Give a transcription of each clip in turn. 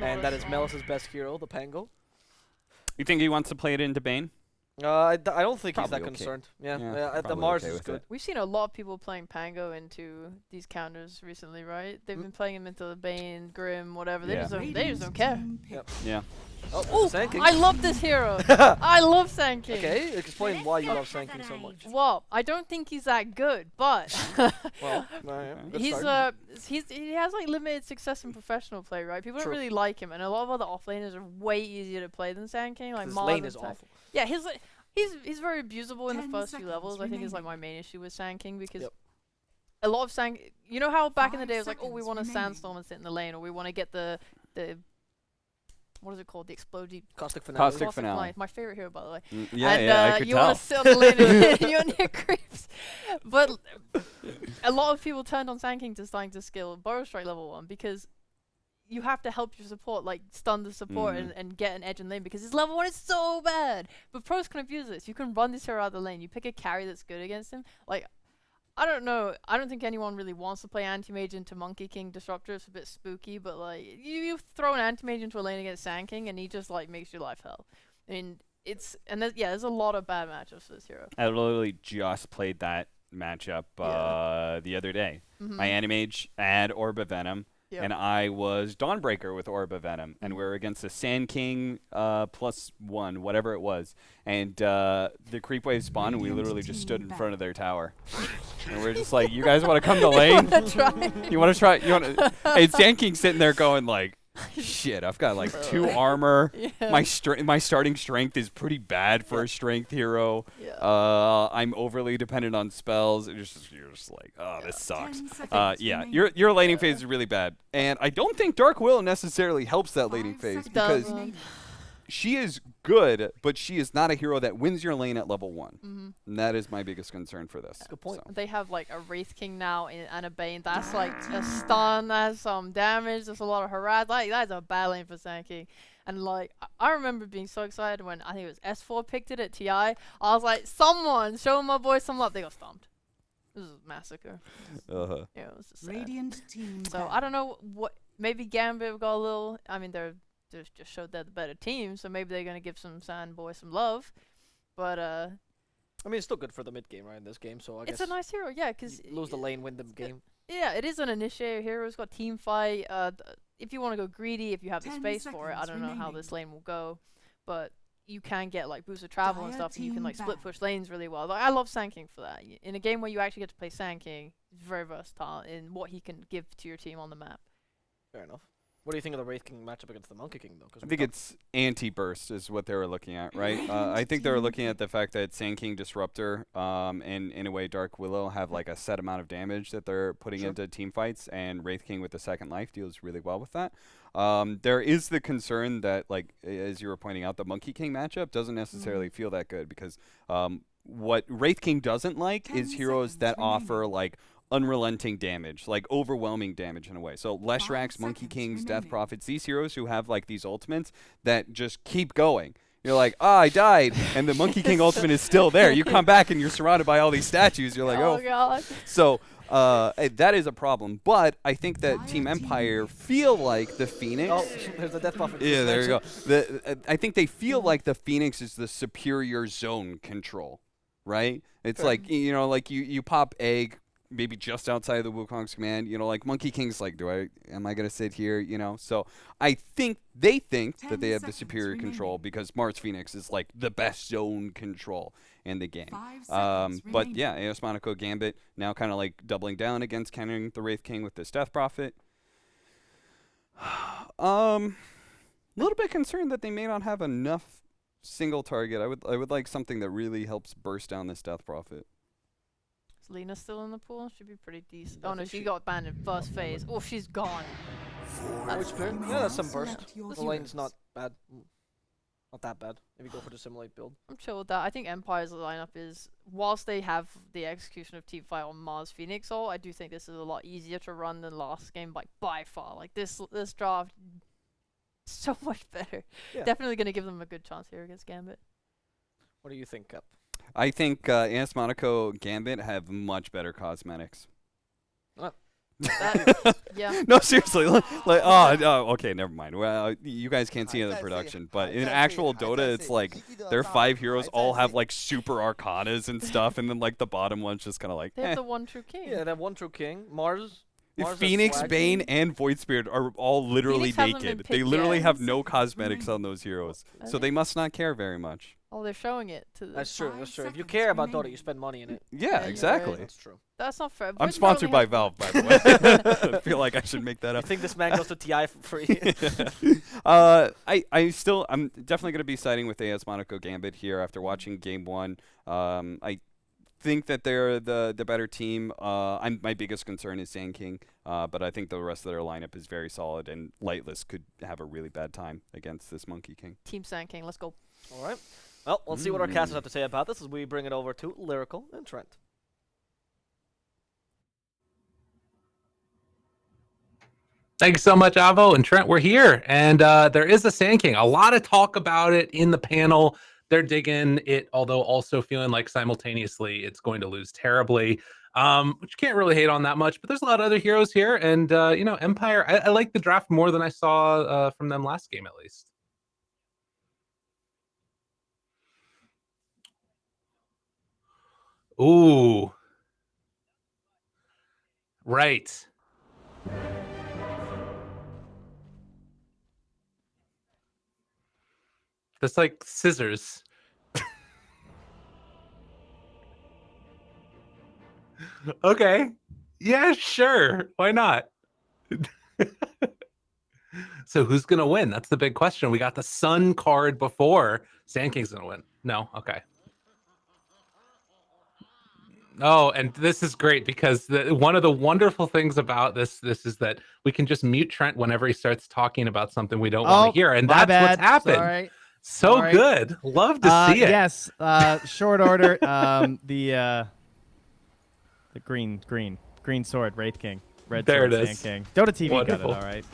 And that is Melis's best hero, the Pango. You think he wants to play it into Bane? I don't think he's Probably that okay. concerned. Yeah, The probably Mars okay is with good. it. We've seen a lot of people playing Pango into these counters recently, right? They've been playing him into the Bane, Grim, whatever. They Yeah. just don't care. Yep. Yeah. Oh, Sand King. I love this hero. I love Sand King. Okay, explain why you love Sand King so much. Well, I don't think he's that good, but Well, good he start. has like limited success in professional play, right? People True. don't really like him, and a lot of other offlaners are way easier to play than Sand King. Like His Mars lane and is Sand- awful. Yeah, he's very abusable in the 10 first few seconds levels. I think is like remaining. my main issue with Sand King because Yep. a lot of Sand. You know how back in the 5 day it was like, oh, we seconds want a remaining. sandstorm and sit in the lane, or we want to get the what is it called? The explosive. Caustic Finale. Caustic Finale. My favorite hero, by the way. Yeah, and I could you tell. want to sit on the lane and you're near creeps. But a lot of people turned on Sand King to starting to skill Burrow Strike level 1 because you have to help your support, like stun the support and get an edge in lane because his level 1 is so bad. But pros can abuse this. You can run this hero out of the lane. You pick a carry that's good against him. Like, I don't know. I don't think anyone really wants to play Anti-Mage into Monkey King Disruptor. It's a bit spooky, but like you throw an Anti-Mage into a lane against Sand King and he just like makes your life hell. I mean, there's a lot of bad matchups for this hero. I literally just played that matchup the other day. My Animage had Orb of Venom, and I was Dawnbreaker with Orb of Venom, and we were against the Sand King +1, whatever it was. And the creep wave spawned, and we literally just stood in front of their tower. And we're just like, you guys want to come to lane? You want to try? You want to? Hey, Sand King's sitting there going like, shit, I've got like 2 armor. My starting strength is pretty bad for a strength hero. I'm overly dependent on spells. You're just like, oh, this sucks. 10 seconds remaining. Your laning phase is really bad, and I don't think Dark Will necessarily helps that laning 5 phase seconds because remaining. she is good, but she is not a hero that wins your lane at level 1. And that is my biggest concern for this. Good point. So. They have like a Wraith King now and a Bane. That's like a stun. That's some damage. There's a lot of harass. Like that's a bad lane for Sand King. And like I remember being so excited when I think it was S4 picked it at TI. I was like, someone show my boy some love. They got stomped. This is a massacre. Yeah, it was just sad. Radiant team. So I don't know what. Maybe Gambit got a little. I mean, they're just showed they're the better team. So maybe they're gonna give some Sand boy some love. But I mean, it's still good for the mid game, right? In this game, so I it's guess a nice hero. Yeah, because lose the lane, win the game. yeah, it is an initiator hero. It's got team fight. If you want to go greedy, if you have the 10 space for it, I seconds don't know how remaining. this lane will go, but you can get like boosted travel and Dire stuff, and you can team like split back. push lanes really well. Like, I love Sand King for that. In a game where you actually get to play Sand King, he's very versatile in what he can give to your team on the map. Fair enough. What do you think of the Wraith King matchup against the Monkey King, though? 'Cause I we think talked- it's anti-burst is what they were looking at, right? I think they were looking at the fact that Sand King Disruptor and in a way Dark Willow have like a set amount of damage that they're putting into team fights, and Wraith King with the second life deals really well with that. There is the concern that, like as you were pointing out, the Monkey King matchup doesn't necessarily feel that good because what Wraith King doesn't like 10 is heroes that seconds offer like unrelenting damage, like overwhelming damage in a way. So Leshrax, 5 Monkey seconds Kings, Death remaining. Prophets, these heroes who have like these ultimates that just keep going. You're like, I died, and the Monkey King ultimate is still there. You come back and you're surrounded by all these statues. You're like, oh. God. So that is a problem. But I think that Team Empire feel like the Phoenix. Oh, there's the Death Prophet. Yeah, there you go. I think they feel like the Phoenix is the superior zone control, right? It's like, you know, like you pop egg maybe just outside of the Wukong's command, you know, like Monkey King's like, am I going to sit here, you know? So I think they think that they have the superior control because Mars Phoenix is like the best zone control in the game. 5 seconds But remaining. yeah, AS Monaco Gambit now kind of like doubling down against countering the Wraith King with this Death Prophet. Little bit concerned that they may not have enough single target. I would like something that really helps burst down this Death Prophet. Is Lena still in the pool? Should be pretty decent. I Oh no, think she she- got banned in first phase. Oh, she's gone. Which fair. Yeah, that's some burst. Select your The lane's heroes. not bad. Not that bad if you go for the simulate build. I'm chill with that. I think Empire's lineup is, whilst they have the execution of Teamfight on Mars Phoenix all, I do think this is a lot easier to run than last game by far. Like this draft, so much better. Yeah. Definitely gonna give them a good chance here against Gambit. What do you think, Cap? I think AS Monaco Gambit have much better cosmetics. Yeah. No, seriously. Okay, never mind. Well, you guys can't see it in the production, but in actual Dota, it's like their 5 heroes all have like super arcanas and stuff, and then like the bottom one's just kind of like. They have the one true king. Yeah, that one true king. Mars has Phoenix, swag. Bane, and Void Spirit are all literally Phoenix hasn't been naked. picked They literally yet. have no cosmetics on those heroes, Are so they? they must not care very much. Oh, they're showing it to the. That's true. That's 5 true. If you seconds care about Dota, remaining. you spend money in it. Yeah, Yeah, you're exactly. right. That's true. That's not fair. I'm Void sponsored only by has- Valve, by the way. I feel like I should make that You up. think this man goes to TI for free? I'm definitely going to be siding with AS Monaco Gambit here after watching game 1. I think that they're the better team. My biggest concern is Sand King, but I think the rest of their lineup is very solid, and Lightless could have a really bad time against this Monkey King. Team Sand King. Let's go. All right. Well, let's see what our casters have to say about this as we bring it over to Lyrical and Trent. Thank you so much, Avo and Trent. We're here, and there is a Sand King. A lot of talk about it in the panel. They're digging it, although also feeling like simultaneously it's going to lose terribly, which you can't really hate on that much. But there's a lot of other heroes here, and Empire. I like the draft more than I saw from them last game, at least. Ooh, right. That's like scissors. Okay. Yeah, sure. Why not? So who's going to win? That's the big question. We got the Sun card before. Sand King's going to win. No? Okay. Oh, and this is great because one of the wonderful things about this is that we can just mute Trent whenever he starts talking about something we don't want to hear. And my that's bad. what's happened. Sorry. So Sorry. good. Love to see it. Yes. Short order. The green sword, Wraith King. Red There sword, it is. Sand King. Dota TV Wonderful. got it, all right.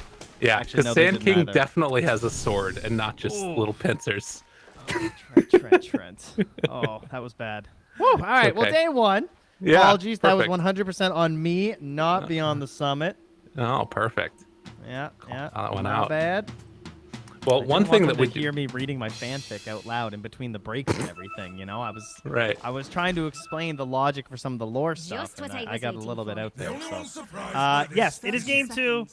Yeah, Actually, because no, they Sand did King neither. definitely has a sword and not just Ooh. little pincers. Trent. Oh, that was bad. Woo, all right, well, okay. day one. Yeah, Apologies, that was perfect. 100% on me, not beyond the summit. Oh, perfect. Yeah. that one not out. bad. Well, I one didn't thing want that them we to hear me reading my fanfic out loud in between the breaks and everything, you know? I was trying to explain the logic for some of the lore stuff, and I got a little bit out there. So, yes, it is game 2.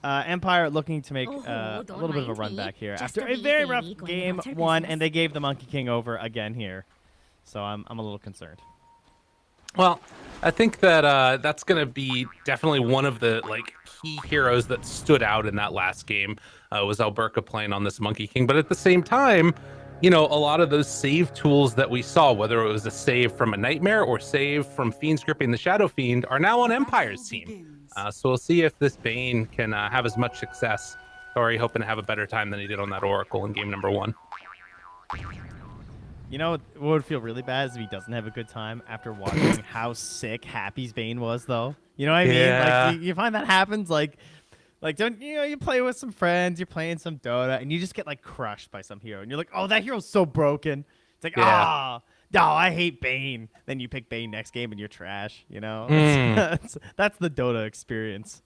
Empire looking to make a little bit of a run back here after a very rough game 1, and they gave the Monkey King over again here. So I'm a little concerned. Well, I think that that's going to be definitely one of the key heroes that stood out in that last game was Alberca playing on this Monkey King. But at the same time, a lot of those save tools that we saw, whether it was a save from a Nightmare or save from Fiend's Gripping the Shadow Fiend, are now on Empire's team. So we'll see if this Bane can have as much success. Tori hoping to have a better time than he did on that Oracle in game number 1. You know what would feel really bad is if he doesn't have a good time after watching how sick Happy's Bane was, though. You know what I mean? Yeah. Like you find that happens, like don't you play with some friends, you're playing some Dota, and you just get crushed by some hero, and you're like, oh, that hero's so broken. It's like, Yeah. no, I hate Bane. Then you pick Bane next game, and you're trash. You know, that's the Dota experience.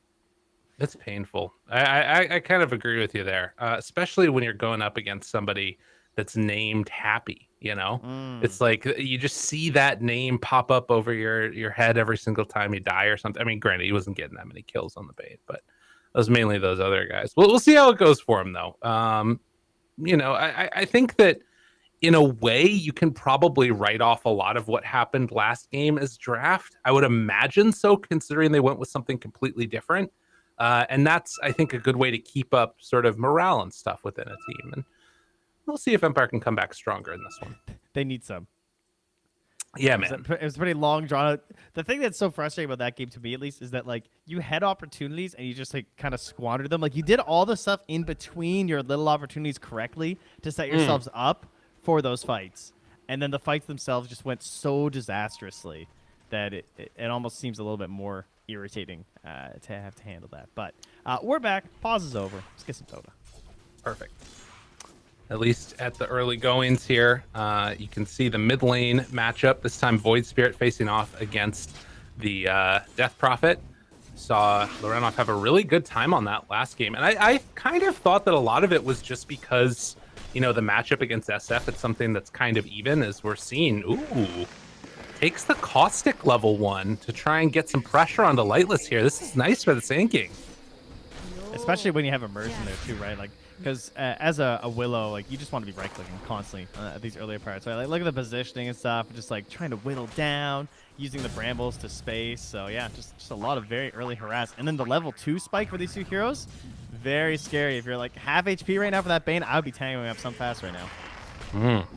It's painful. I kind of agree with you there, especially when you're going up against somebody that's named Happy. It's like you just see that name pop up over your head every single time you die or something. I mean, granted, he wasn't getting that many kills on the Bane, but it was mainly those other guys. We'll see how it goes for him, though. I think that in a way you can probably write off a lot of what happened last game as draft. I would imagine so, considering they went with something completely different. And that's, I think, a good way to keep up sort of morale and stuff within a team. And we'll see if Empire can come back stronger in this one. They need some. Yeah, man. It was pretty long drawn out. The thing that's so frustrating about that game, to me at least, is that you had opportunities and you just kind of squandered them. You did all the stuff in between your little opportunities correctly to set yourselves up for those fights, and then the fights themselves just went so disastrously that it almost seems a little bit more irritating to have to handle that. But we're back. Pause is over. Let's get some Dota. Perfect. At least at the early goings here, you can see the mid lane matchup. This time Void Spirit facing off against the Death Prophet. Saw Lorenov have a really good time on that last game. And I kind of thought that a lot of it was just because, you know, the matchup against SF, it's something that's kind of even, as we're seeing. Ooh. Takes the Caustic level 1 to try and get some pressure onto Lightless here. This is nice for the Sand King. Especially when you have immersion there too, right? Like, because as a Willow, like you just want to be right-clicking constantly at these earlier parts, right? Like, look at the positioning and stuff, just like trying to whittle down, using the brambles to space. So yeah, just a lot of very early harass. And then the level 2 spike for these two heroes, very scary. If you're like half HP right now for that Bane, I would be tangoing up some fast right now.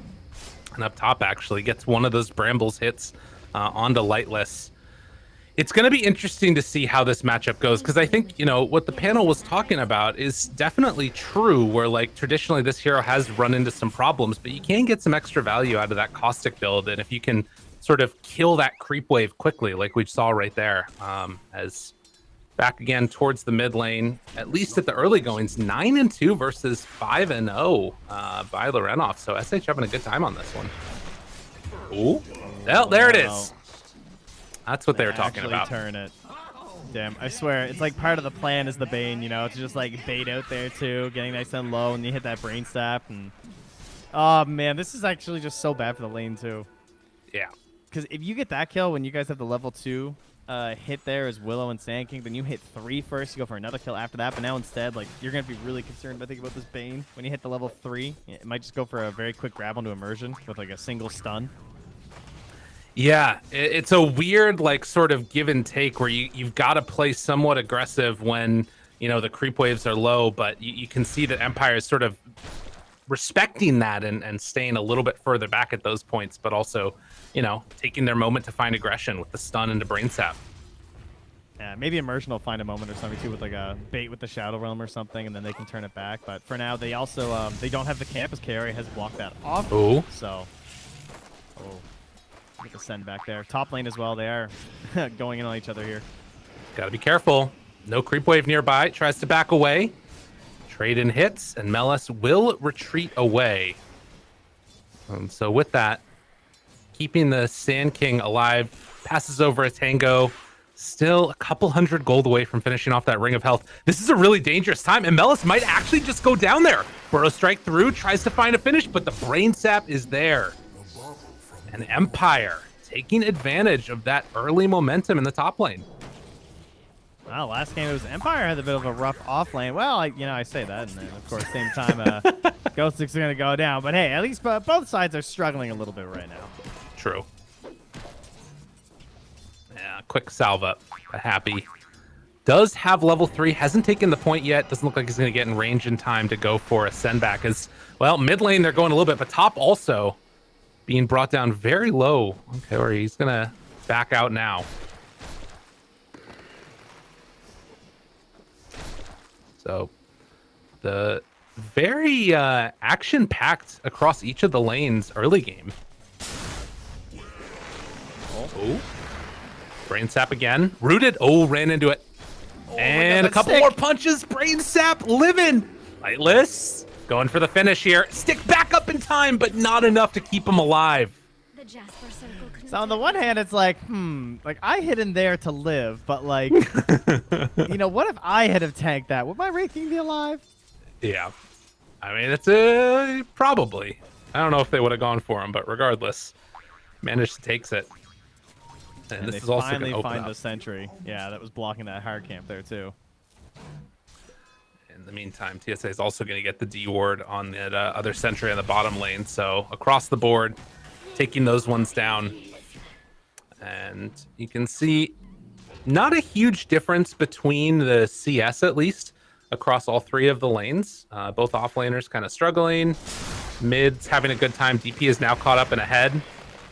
And up top actually gets one of those brambles hits onto Lightless. It's going to be interesting to see how this matchup goes, because I think, you know, what the panel was talking about is definitely true, where like traditionally this hero has run into some problems, but you can get some extra value out of that Caustic build. And if you can sort of kill that creep wave quickly, like we saw right there, as back again towards the mid lane, at least at the early goings, 9-2 versus 5-0 by Lorenov. So SH having a good time on this one. Ooh, well, there it is. That's what they were talking about. Turn it. Damn, I swear, it's like part of the plan is the Bane, you know, to just like bait out there too, getting nice and low, and you hit that brain sap, and oh man, this is actually just so bad for the lane too. Yeah. Because if you get that kill when you guys have the level 2 hit there as Willow and Sand King, then you hit 3 first, you go for another kill after that, but now instead, like, you're going to be really concerned, I think, about this Bane. When you hit the level 3, it might just go for a very quick grab onto immersion with like a single stun. Yeah, it's a weird, like, sort of give and take where you've got to play somewhat aggressive when, you know, the creep waves are low, but you can see that Empire is sort of respecting that and staying a little bit further back at those points, but also, you know, taking their moment to find aggression with the stun into brain sap. Yeah, maybe immersion will find a moment or something too with like a bait with the Shadow Realm or something, and then they can turn it back. But for now, they also they don't have the camp as KRA has blocked that off. Ooh. So, get the send back there. Top lane as well. They are going in on each other here. Got to be careful. No creep wave nearby. Tries to back away. Trade in hits, and Melis will retreat away. So with that, keeping the Sand King alive, passes over a Tango. Still a couple hundred gold away from finishing off that Ring of Health. This is a really dangerous time, and Melis might actually just go down there. Burrow Strike through, tries to find a finish, but the Brain Sap is there. And Empire taking advantage of that early momentum in the top lane. Wow, last game it was Empire had a bit of a rough off lane. Well, I say that, and then of course same time Ghost Six are gonna go down. But hey, at least both sides are struggling a little bit right now. True. Yeah, quick salve up. Happy. Does have level 3, hasn't taken the point yet. Doesn't look like he's gonna get in range in time to go for a send back. As well, mid lane they're going a little bit, but top also being brought down very low. Okay, or he's gonna back out now. So the very action-packed across each of the lanes early game. Oh. Brain Sap again. Rooted. Oh, ran into it. And a couple more punches. Brain Sap living. Lightless. Going for the finish here. Stick back up in time, but not enough to keep him alive. So on the one hand, it's like, like I hit in there to live, but like, you know, what if I had have tanked that? Would my Wraith King be alive? Yeah. I mean, it's probably. I don't know if they would have gone for him, but regardless, managed to takes it. And this is also going to finally open find up. the sentry. Yeah, that was blocking that hard camp there too. In the meantime, TSA is also going to get the D ward on the other sentry on the bottom lane. So across the board, taking those ones down. And you can see not a huge difference between the CS, at least, across all 3 of the lanes. Both offlaners kind of struggling. Mid's having a good time. DP is now caught up and ahead.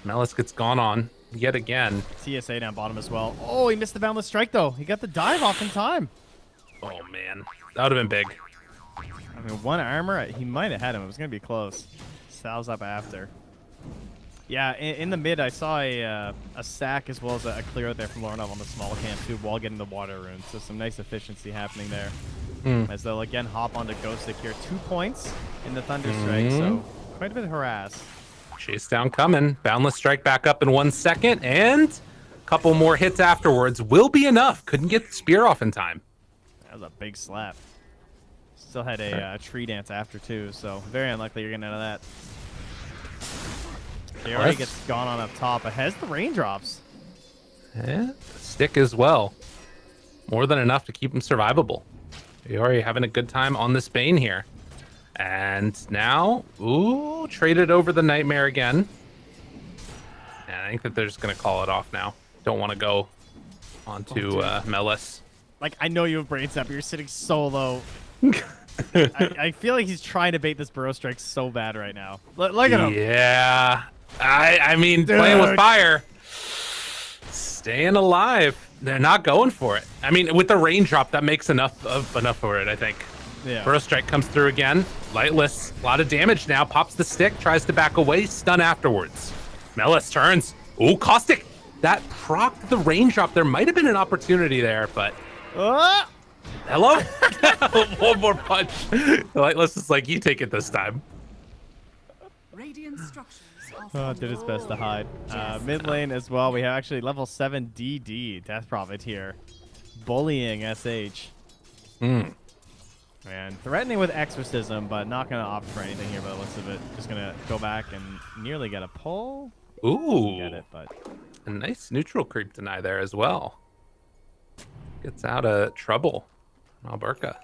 Melis gets gone on yet again. TSA down bottom as well. Oh, he missed the Boundless Strike, though. He got the dive off in time. Oh, man. That would have been big. I mean, 1 armor, he might have had him. It was going to be close. Sal's up after. Yeah, in the mid, I saw a sack as well as a clear out there from Lorenov on the small camp, too, while getting the water rune. So some nice efficiency happening there. As they'll, again, hop onto Ghost Stick here. 2 points in the Thunder Strike, so quite a bit of harass. Chase down coming. Boundless Strike back up in 1 second, and Couple more hits afterwards will be enough. Couldn't get the spear off in time. That was a big slap. Still had a tree dance after too, so very unlikely you're getting out of that. Kaori gets gone on up top, but has the raindrops. Yeah, stick as well. More than enough to keep him survivable. Kaori having a good time on this Bane here. And now, ooh, traded over the Nightmare again. And I think that they're just going to call it off now. Don't want to go onto Melis. Like, I know you have brains up, but you're sitting so low. I feel like he's trying to bait this Burrow Strike so bad right now. Look at him. Yeah. I mean, playing with fire. Staying alive. They're not going for it. I mean, with the raindrop, that makes enough for it, I think. Yeah. Burrow Strike comes through again. Lightless. A lot of damage now. Pops the stick. Tries to back away. Stun afterwards. Melis turns. Ooh, Caustic. That procced the raindrop. There might have been an opportunity there, but... Hello? One more punch. Lightless is like, you take it this time. Radiant structures Did his best to hide. Mid lane as well. We have actually level 7 DD, Death Prophet here. Bullying SH. And threatening with Exorcism, but not going to opt for anything here by the looks of it. Just going to go back and nearly get a pull. Ooh. Get it, but... A nice neutral creep deny there as well. Gets out of trouble. Alberca.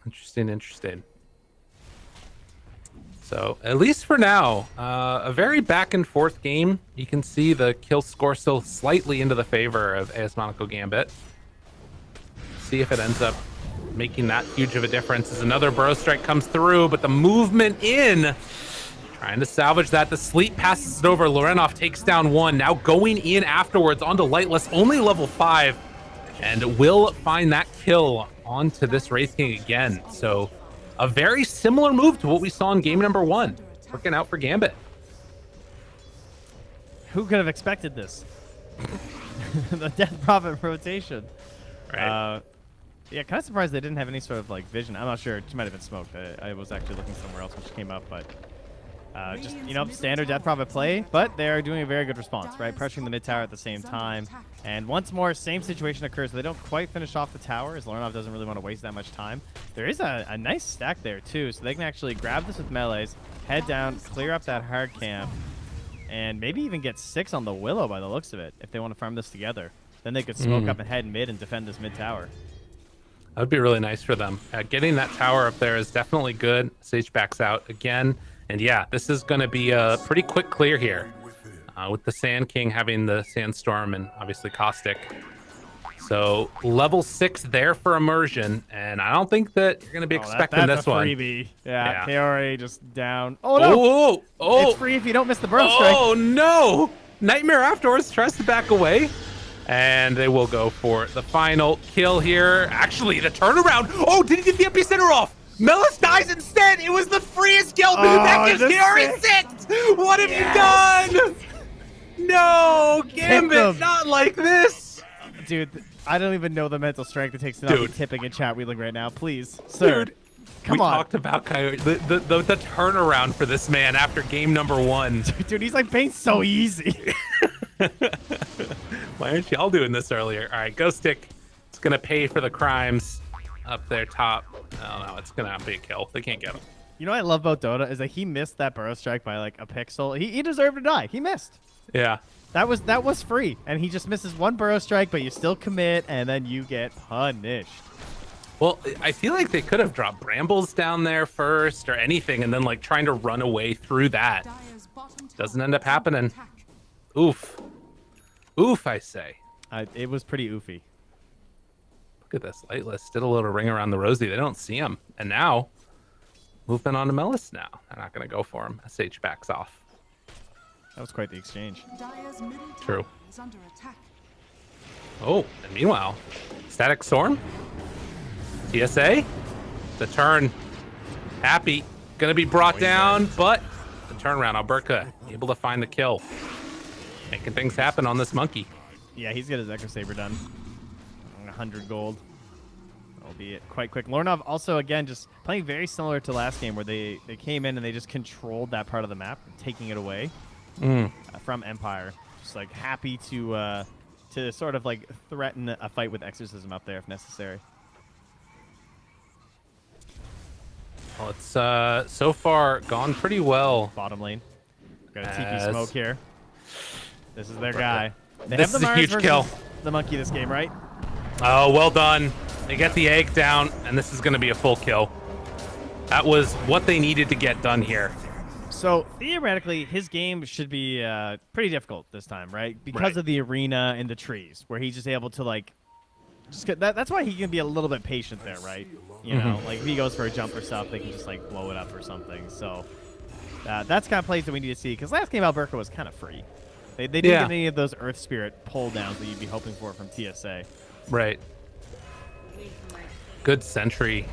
Interesting. So, at least for now, a very back and forth game. You can see the kill score still slightly into the favor of AS Gambit. See if it ends up making that huge of a difference as another Burrow Strike comes through, but the movement in, trying to salvage that. The sleep passes it over. Lorenov takes down one. Now going in afterwards onto Lightless, only level 5, and will find that kill onto this Wraith King again. So a very similar move to what we saw in game number 1. Working out for Gambit. Who could have expected this? The Death Prophet rotation. Right. Yeah, kind of surprised they didn't have any sort of like vision. I'm not sure. It might have been smoked. I was actually looking somewhere else when she came up, but just, you know, standard Death Prophet play, but they're doing a very good response, right? Pressuring the mid tower at the same time. And once more, same situation occurs. They don't quite finish off the tower as Lorenov doesn't really want to waste that much time. There is a nice stack there too, so they can actually grab this with melees, head down, clear up that hard camp, and maybe even get 6 on the Willow by the looks of it if they want to farm this together. Then they could smoke up and head mid and defend this mid tower. That would be really nice for them. Getting that tower up there is definitely good. Sage backs out again. And yeah, this is going to be a pretty quick clear here. With the Sand King having the Sandstorm and obviously Caustic. So level 6 there for Immersion. And I don't think that you're going to be expecting that's this a one. freebie. Yeah, Kaori just down. Oh no! Oh! It's free if you don't miss the Burrow Strike. Oh no! Nightmare afterwards tries to back away. And they will go for the final kill here. Actually, the turnaround. Oh, did he get the epicenter off? Melis dies instead. It was the freest kill. That gives Kaori 6. What have you done? No, Gambit, not like this. Dude, I don't even know the mental strength it takes to not be tipping and chat wheeling right now. Please, sir. Dude, come we on. talked about Coyote, the turnaround for this man after game number 1. Dude, he's like being so easy. Why aren't y'all doing this earlier? All right, Ghost Stick. It's going to pay for the crimes up there top. Oh, no, it's going to be a kill. They can't get him. You know what I love about Dota is that he missed that Burrow Strike by like a pixel. He deserved to die. He missed. Yeah. That was free. And he just misses one Burrow Strike, but you still commit, and then you get punished. Well, I feel like they could have dropped brambles down there first or anything, and then like trying to run away through that. Doesn't end up happening. Oof. Oof, I say. It was pretty oofy. Look at this. Lightless did a little ring around the Rosie. They don't see him. And now, moving on to Melis now. They're not going to go for him. SH backs off. That was quite the exchange. True. Oh, and meanwhile, Static Storm. TSA. The turn. Happy. Going to be brought down, but the turnaround. Alberca able to find the kill. Making things happen on this monkey. Yeah, he's got his Echo Saber done. 100 gold. Albeit quite quick. Lorenov also, again, just playing very similar to last game where they came in and they just controlled that part of the map, taking it away from Empire. Just like happy to sort of like threaten a fight with Exorcism up there if necessary. Well, it's so far gone pretty well. Bottom lane. Got a As- TP smoke here. This is their guy. They This have is the a Mars huge versus kill. the monkey this game, right? Oh, well done. They get the egg down, and this is going to be a full kill. That was what they needed to get done here. So theoretically, his game should be pretty difficult this time, right? Because Right. of the arena and the trees, where he's just able to like, that's why he can be a little bit patient there, right? You know, like if he goes for a jump or stuff, they can just like blow it up or something. So that's kind of plays that we need to see. Because last game Alberca was kind of free. They didn't get any of those Earth Spirit pull downs that you'd be hoping for from TSA. Right. Good sentry.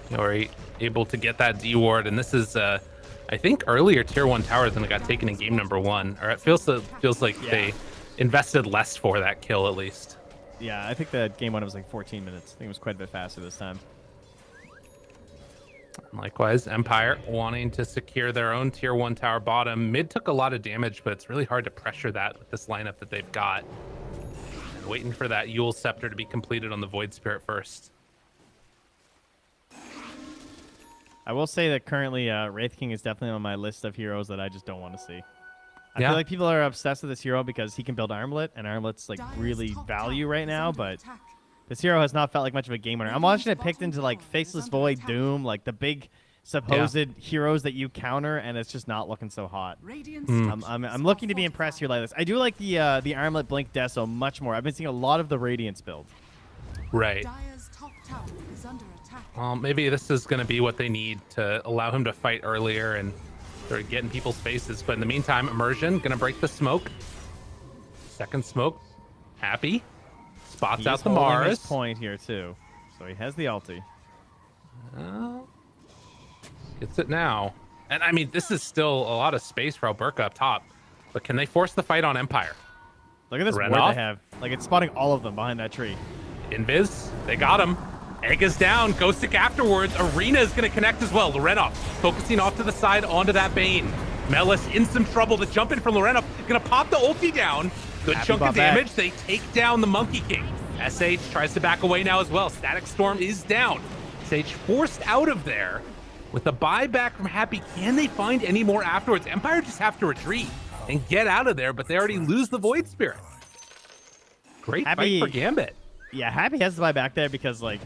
You know, able to get that D ward, and this is I think earlier tier 1 towers than it got taken in game number 1, or it feels like they invested less for that kill at least. Yeah, I think that game 1 was like 14 minutes. I think it was quite a bit faster this time. Likewise, Empire wanting to secure their own tier 1 tower bottom. Mid took a lot of damage, but it's really hard to pressure that with this lineup that they've got. And waiting for that Yule Scepter to be completed on the Void Spirit first. I will say that currently Wraith King is definitely on my list of heroes that I just don't want to see. I Yeah. feel like people are obsessed with this hero because he can build Armlet, and Armlet's like Dire's really top value tower right is now, under but attack. this hero has not felt like much of a game winner. I'm watching it picked into like Faceless Void, Doom, like the big supposed heroes that you counter, and it's just not looking so hot. Radiant I'm looking to be impressed here like this. I do like the Armlet Blink Deso much more. I've been seeing a lot of the Radiance build. Right. Dire's top tower is under attack. Well, maybe this is going to be what they need to allow him to fight earlier and sort of get in people's faces. But in the meantime, Immersion going to break the smoke. Second smoke. Happy. Spots He's out the holding his Mars. point here too, so he has the ulti. Gets it now. And I mean, this is still a lot of space for Alberca up top. But can they force the fight on Empire? Look at this Ren ward off. they have. Like it's spotting all of them behind that tree. Invis, they got him. Egg is down. Ghostic afterwards. Arena is going to connect as well. Lorenov focusing off to the side onto that Bane. Melis in some trouble. The jump in from Lorenov. Going to pop the ulti down. Good Happy chunk bought of back. damage. They take down the Monkey King. SH tries to back away now as well. Static Storm is down. SH forced out of there. With the buyback from Happy, can they find any more afterwards? Empire just have to retreat and get out of there, but they already lose the Void Spirit. Great Happy- fight for Gambit. Yeah, Happy has to buy back there because, like,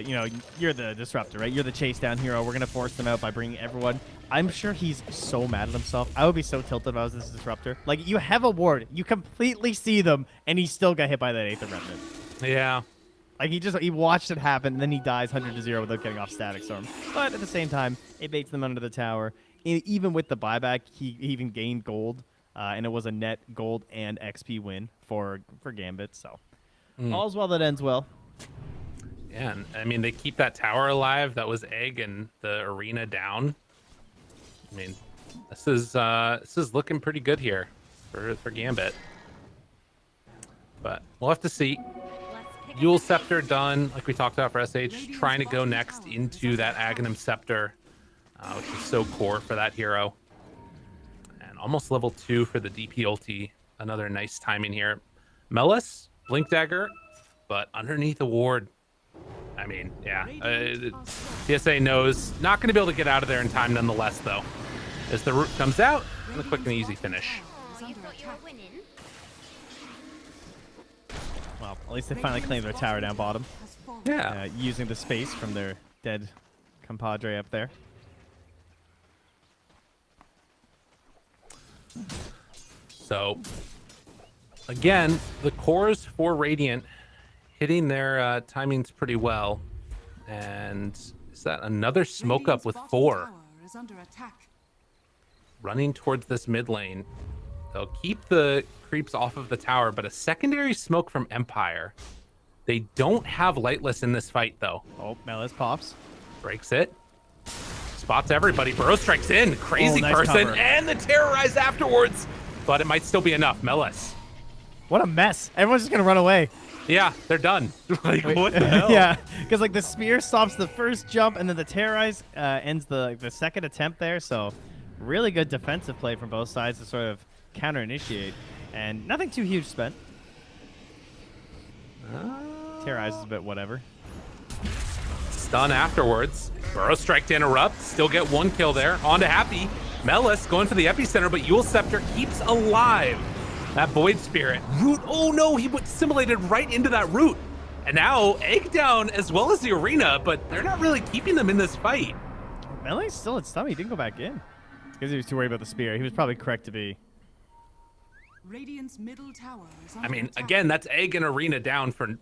you know, you're the disruptor, right? You're the chase down hero. We're going to force them out by bringing everyone. I'm sure he's so mad at himself. I would be so tilted if I was this disruptor. Like, you have a ward. You completely see them, and he still got hit by that 8th remnant. Yeah. Like, he watched it happen, and then he dies 100-0 without getting off Static Storm. But at the same time, it baits them under the tower. Even with the buyback, he even gained gold, and it was a net gold and XP win for Gambit, so... All's well that ends well. Yeah, and I mean, they keep that tower alive. That was Egg and the arena down. I mean, this is looking pretty good here for Gambit. But we'll have to see. Yule Scepter done, like we talked about for SH, trying to go next into that Aghanim Scepter, which is so core for that hero. And almost level 2 for the DP ulti. Another nice timing here. Melis, Blink Dagger, but underneath a ward. I mean, yeah. TSA knows not going to be able to get out of there in time nonetheless, though. As the root comes out, and a quick and easy finish. Well, at least they finally claimed their tower down bottom. Yeah. Using the space from their dead compadre up there. So, again, the cores for Radiant hitting their timings pretty well. And is that another smoke up with 4 Is under attack. running towards this mid lane? They'll keep the creeps off of the tower, but a secondary smoke from Empire. They don't have Lightless in this fight, though. Oh, Melis pops. Breaks it. Spots everybody. Burrow strikes in. Crazy nice person. cover. And the terrorize afterwards. But it might still be enough. Melis. What a mess. Everyone's just going to run away. Yeah, they're done. Like, what the hell? Yeah, because like the spear stops the first jump, and then the terrorize ends the second attempt there. So, really good defensive play from both sides to sort of counter initiate, and nothing too huge spent. Terrorize is a bit whatever. Stun afterwards. Burrow Strike to interrupt. Still get 1 kill there. On to Happy. Melis going for the epicenter, but Yule Scepter keeps alive that Void Spirit. Root, oh no, he went simulated right into that root. And now Egg down as well as the arena, but they're not really keeping them in this fight. Melee's still at stomach. He didn't go back in because he was too worried about the spear. He was probably correct to be. Radiant's middle tower is I under mean, attack. again, that's Egg and arena down for,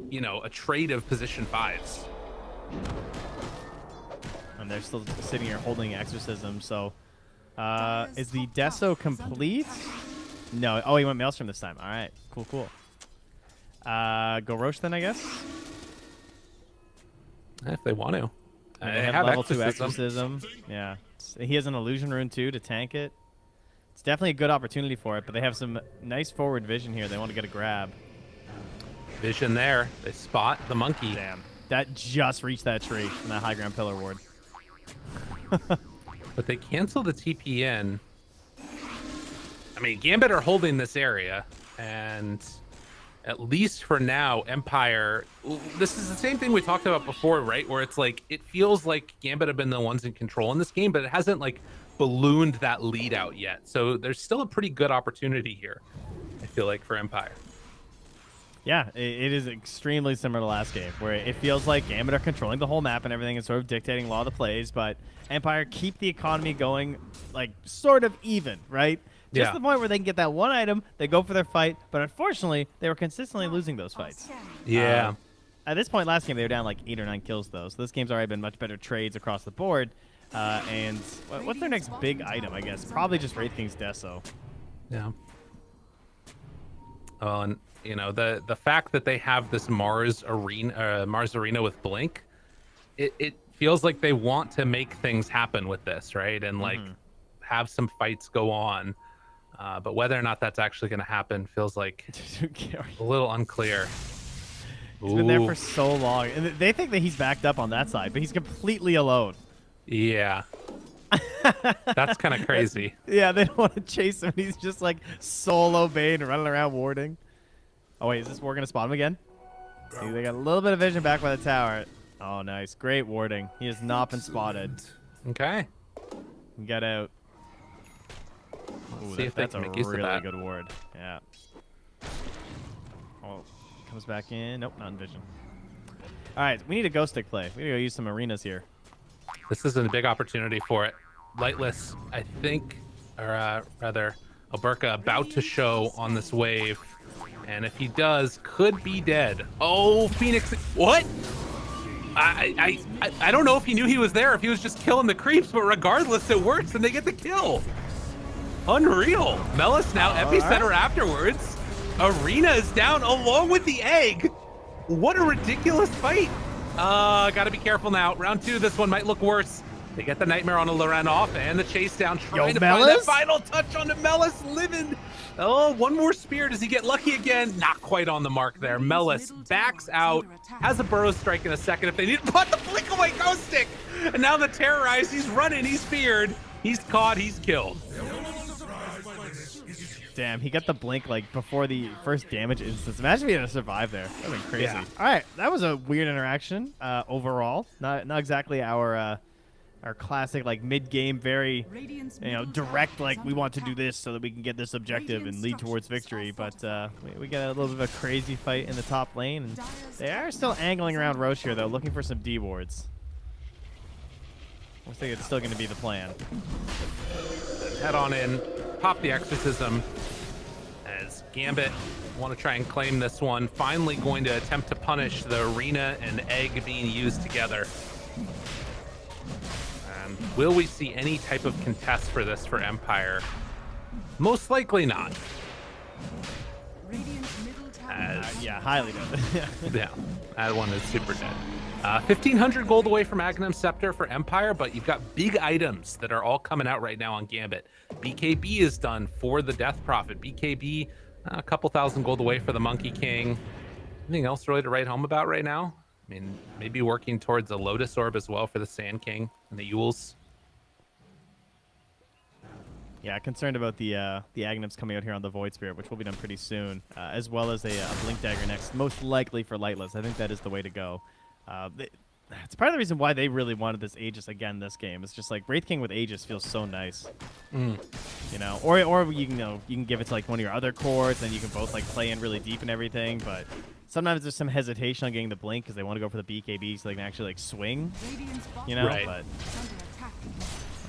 you know, a trade of position 5s. And they're still sitting here holding Exorcism, so is the Deso complete? No. Oh, he went Maelstrom this time. All right. Cool, cool. Go Roche then, I guess? If they want to. They have level 2 Exorcism. Yeah. He has an Illusion Rune, too, to tank it. It's definitely a good opportunity for it, but they have some nice forward vision here. They want to get a grab. Vision there. They spot the monkey. Damn. That just reached that tree from that high ground pillar ward. But they cancel the TP in. I mean, Gambit are holding this area, and at least for now, Empire. This is the same thing we talked about before, right? Where it's like it feels like Gambit have been the ones in control in this game, but it hasn't like ballooned that lead out yet. So there's still a pretty good opportunity here, I feel like, for Empire. Yeah, it is extremely similar to last game, where it feels like Gambit are controlling the whole map and everything and sort of dictating a lot of the plays, but Empire keep the economy going, like, sort of even, right? Just Yeah. the point where they can get that one item, they go for their fight, but unfortunately, they were consistently losing those fights. Yeah. At this point last game, they were down like 8 or 9 kills, though, so this game's already been much better trades across the board. And what's their next big item, I guess? Probably just Wraith King's Deso. Yeah. Oh, and you know, the fact that they have this Mars arena with Blink, it feels like they want to make things happen with this, right? And like have some fights go on. But whether or not that's actually going to happen feels like a little unclear. He's been there for so long. And they think that he's backed up on that side, but he's completely alone. Yeah. That's kind of crazy. Yeah, they don't want to chase him. He's just like solo Bane running around warding. Oh, wait, is this war going to spot him again? See, they got a little bit of vision back by the tower. Oh, nice. Great warding. He has not been spotted. Okay. Get out. Ooh, See if they that's can a make use of really that. good ward. Yeah. Oh, comes back in. Nope, not in vision. All right, we need a ghost stick play. We need to go use some arenas here. This isn't a big opportunity for it. Lightless, I think, or rather, Alberca about to show on this wave. And if he does, could be dead. Oh, Phoenix. What? I don't know if he knew he was there, if he was just killing the creeps, but regardless, it works and they get the kill. Unreal. Melis now epicenter afterwards. Arena is down along with the egg. What a ridiculous fight. Gotta be careful now. Round 2, this one might look worse. They get the Nightmare on a Loren off and the chase down, trying to find that final touch on the Melis living. Oh, one more spear. Does he get lucky again? Not quite on the mark there. Melis backs out, has a burrow strike in a second if they need to put the flick away ghost stick. And now the terrorized, he's running, he's feared, he's caught, he's killed. Damn, he got the blink like before the first damage instance. Imagine if he had to survive there. That would have been crazy. Yeah. All right, that was a weird interaction overall. Not exactly our classic like mid-game, very direct, like we want to do this so that we can get this objective and lead towards victory. But we got a little bit of a crazy fight in the top lane, and they are still angling around Roche here though, looking for some D wards. I think it's still going to be the plan. Head on in, pop the exorcism as Gambit want to try and claim this one. Finally going to attempt to punish the arena and egg being used together. And will we see any type of contest for this for Empire? Most likely not. Yeah, highly doubt. Yeah, that one is super dead. 1,500 gold away from Magnum Scepter for Empire, but you've got big items that are all coming out right now on Gambit. BKB is done for the Death Prophet. BKB, a couple thousand gold away for the Monkey King. Anything else really to write home about right now? I mean, maybe working towards a Lotus Orb as well for the Sand King and the Yules. Yeah, concerned about the Agnums coming out here on the Void Spirit, which will be done pretty soon, as well as a Blink Dagger next, most likely for Lightless. I think that is the way to go. It's part of the reason why they really wanted this Aegis again this game. It's just like Wraith King with Aegis feels so nice. You know, or you can give it to like one of your other cores, and you can both like play in really deep and everything. But sometimes there's some hesitation on getting the Blink because they want to go for the BKB so they can actually like swing. You know, Right. but.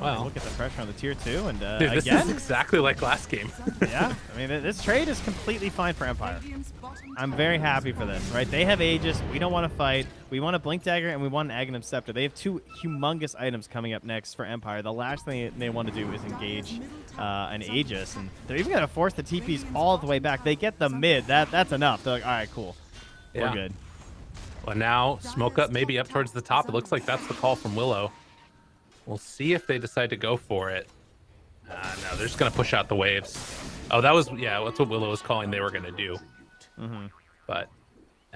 Well, Look at the pressure on the tier 2, and dude, this again, is exactly like last game. yeah, I mean, this trade is completely fine for Empire. I'm very happy for this, right? They have Aegis. We don't want to fight. We want a Blink Dagger, and we want an Aghanim Scepter. They have 2 humongous items coming up next for Empire. The last thing they want to do is engage an Aegis, and they're even going to force the TPs all the way back. They get the mid. That's enough. They're like, all right, cool. Yeah. We're good. Well, now smoke up maybe up towards the top. It looks like that's the call from Willow. We'll see if they decide to go for it. No, they're just going to push out the waves. Oh, that's what Willow was calling they were going to do. But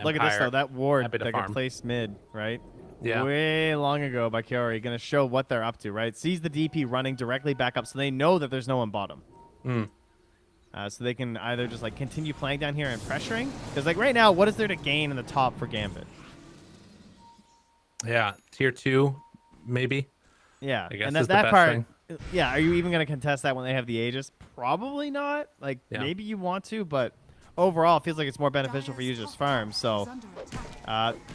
Look at this, though. That ward happy to that got farm. placed mid, right? Yeah. Way long ago by Kiori, going to show what they're up to, right? Sees the DP running directly back up, so they know that there's no one bottom. So they can either just like continue playing down here and pressuring, because like right now, what is there to gain in the top for Gambit? Yeah, tier 2, maybe. Yeah, I guess and is the that best part. thing. Yeah, are you even going to contest that when they have the Aegis? Probably not. Like Yeah. maybe you want to, but overall, it feels like it's more beneficial for you to just farm. So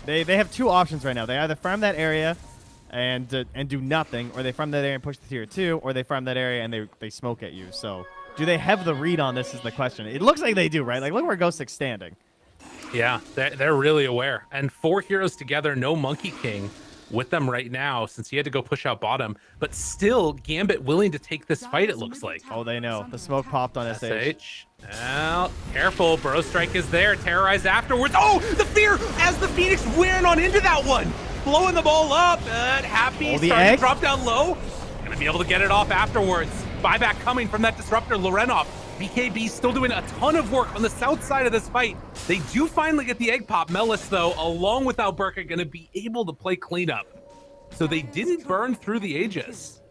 they have 2 options right now. They either farm that area and do nothing, or they farm that area and push the tier 2, or they farm that area and they smoke at you. So do they have the read on this is the question. It looks like they do, right? Like look where Ghostic's standing. Yeah, they're really aware. And 4 heroes together, no Monkey King with them right now since he had to go push out bottom. But still, Gambit willing to take this fight, it looks like. Oh, they know. The smoke popped on SH. Well, careful. Burrow Strike is there. Terrorized afterwards. Oh, the fear as the Phoenix wearing on into that one. Blowing the ball up. Happy Oh, the starting egg? to drop down low. Gonna be able to get it off afterwards. Buyback coming from that Disruptor, Lorenov. BKB still doing a ton of work on the south side of this fight. They do finally get the egg pop. Melis, though, along with Alberca, going to be able to play cleanup. So they didn't burn through the Aegis.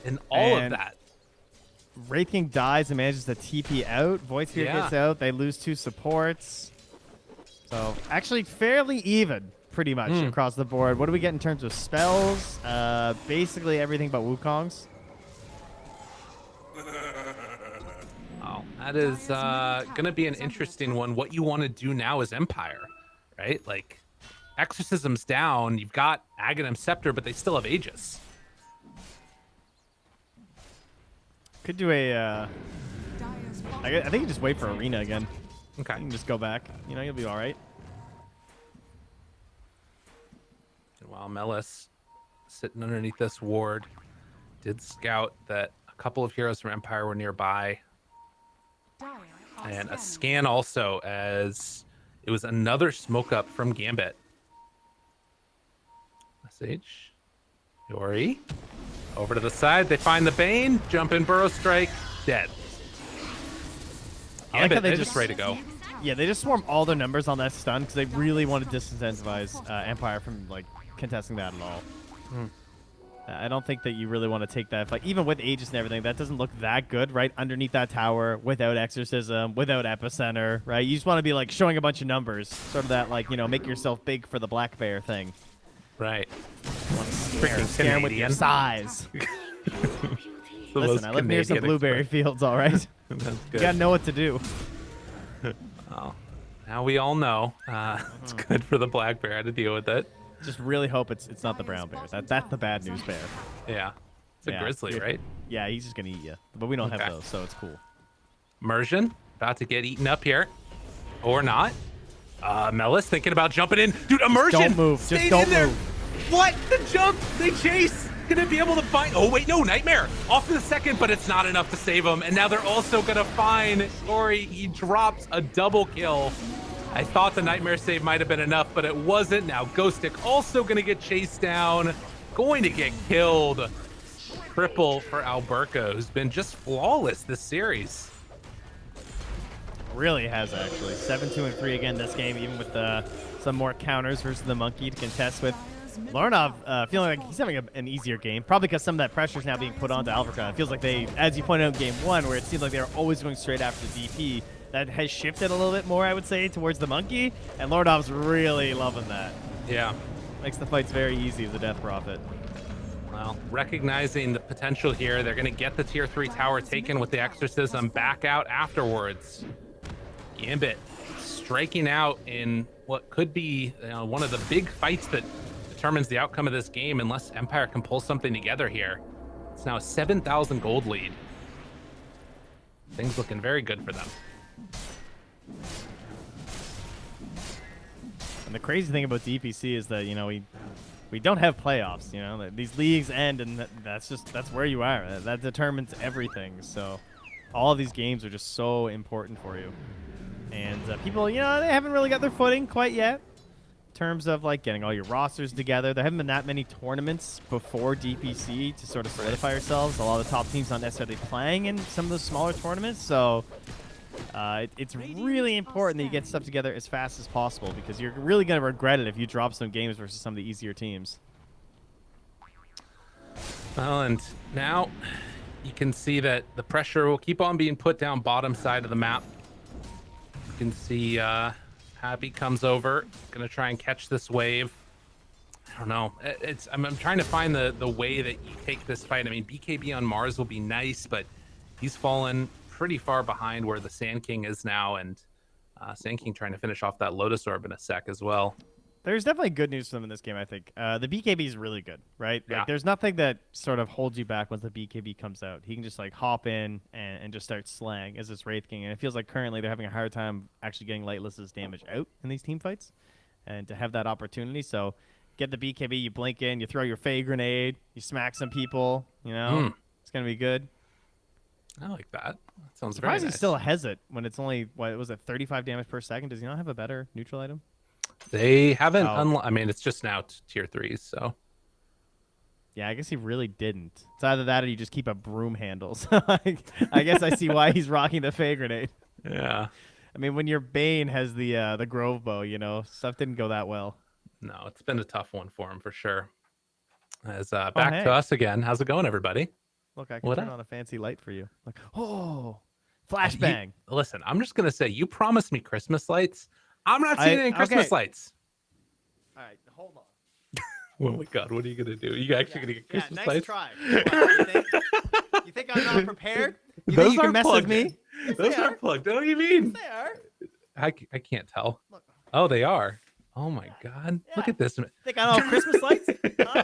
And all of that. Wraith King dies and manages to TP out. Void Sphere Yeah. gets out. They lose 2 supports. So actually fairly even, pretty much, across the board. What do we get in terms of spells? Basically everything but Wukong's. Oh, that is going to be an interesting one. What you want to do now is Empire, right? Like, Exorcism's down. You've got Aghanim Scepter, but they still have Aegis. Could do a... I think you just wait for Arena again. Okay. You can just go back. You know, you'll be all right. And while Melis sitting underneath this ward did scout that a couple of heroes from Empire were nearby. And a scan also, as it was another smoke up from Gambit. SH. Yori. Over to the side. They find the Bane. Jump in, Burrow Strike. Dead. I like how Gambit, they they're just just ready to go. Yeah, they just swarm all their numbers on that stun because they really want to disincentivize Empire from like contesting that at all. I don't think that you really want to take that fight. Even with Aegis and everything, that doesn't look that good, right? Underneath that tower, without Exorcism, without Epicenter, right? You just want to be like showing a bunch of numbers. Sort of that like, you know, make yourself big for the Black Bear thing. Right. Freaking scare him with your Canadian. size. The Listen, most I live near some Canadian blueberry fields, all right? That's You good. gotta know what to do. Well, now we all know. It's good for the Black Bear to deal with it. Just really hope it's not the brown bear. That's the bad news bear. Yeah. It's a Yeah, grizzly, you're- right? Yeah, he's just gonna eat you. But we don't Okay. have those, so it's cool. Immersion about to get eaten up here. Or not. Melis thinking about jumping in. Dude, Immersion! Don't move. Just Stayed don't in there. move. What? The jump! They chase! Gonna be able to find... Oh, wait, no, Nightmare! Off to the second, but it's not enough to save him. And now they're also gonna find Corey. He drops a double kill. I thought the Nightmare save might have been enough, but it wasn't. Now Ghostic also gonna get chased down. Going to get killed. Triple for Alberca, who's been just flawless this series. Really has, actually. 7-2-3 again this game, even with some more counters versus the Monkey to contest with. Lorinov feeling like he's having an easier game, probably because some of that pressure is now being put onto Alvarca. It feels like they, as you pointed out in game 1, where it seemed like they were always going straight after the DP, that has shifted a little bit more, I would say, towards the monkey, and Lorinov's really loving that. Yeah. Makes the fights very easy as a Death Prophet. Well, recognizing the potential here, they're going to get the tier 3 tower taken with the Exorcism back out afterwards. Gambit striking out in what could be one of the big fights that determines the outcome of this game unless Empire can pull something together here. It's now a 7,000 gold lead. Things looking very good for them. And the crazy thing about DPC is that, we don't have playoffs, these leagues end, and that's where you are. That determines everything. So all of these games are just so important for you. And people, they haven't really got their footing quite yet in terms of like getting all your rosters together. There haven't been that many tournaments before DPC to sort of solidify yourselves. A lot of the top teams not necessarily playing in some of those smaller tournaments. So it's really important that you get stuff together as fast as possible, because you're really going to regret it if you drop some games versus some of the easier teams. Well, and now you can see that the pressure will keep on being put down bottom side of the map. You can see Happy comes over, gonna try and catch this wave. I don't know. I'm trying to find the way that you take this fight. I mean, BKB on Mars will be nice, but he's fallen pretty far behind where the Sand King is now, and Sand King trying to finish off that Lotus Orb in a sec as well. There's definitely good news for them in this game, I think. The BKB is really good, right? Yeah. Like, there's nothing that sort of holds you back once the BKB comes out. He can just like hop in and just start slaying as this Wraith King. And it feels like currently they're having a hard time actually getting Lightless's damage out in these team fights. And to have that opportunity, so get the BKB, you blink in, you throw your Fey Grenade, you smack some people, It's going to be good. I like that. That sounds very Surprised nice. he still has it when it's only, what was it, 35 damage per second? Does he not have a better neutral item? They haven't. I mean, it's just now tier 3s, so. Yeah, I guess he really didn't. It's either that or you just keep a broom handle. So I guess I see why he's rocking the Fey Grenade. Yeah. I mean, when your Bane has the Grove Bow, stuff didn't go that well. No, it's been a tough one for him for sure. As back hey. to us again. How's it going, everybody? Look, I can What turn up? on a fancy light for you. Like, flashbang. Listen, I'm just gonna say, you promised me Christmas lights. I'm not seeing any Christmas lights. All right, hold on. Oh my God, what are you gonna do? You actually gonna get Christmas nice lights? try. You think I'm not prepared? You think you can mess with me? Those they are are. plugged. What do you mean? They are. I can't tell. Look. Oh, they are. Oh my God, look Yeah. at this. Think I don't have Christmas lights? Huh?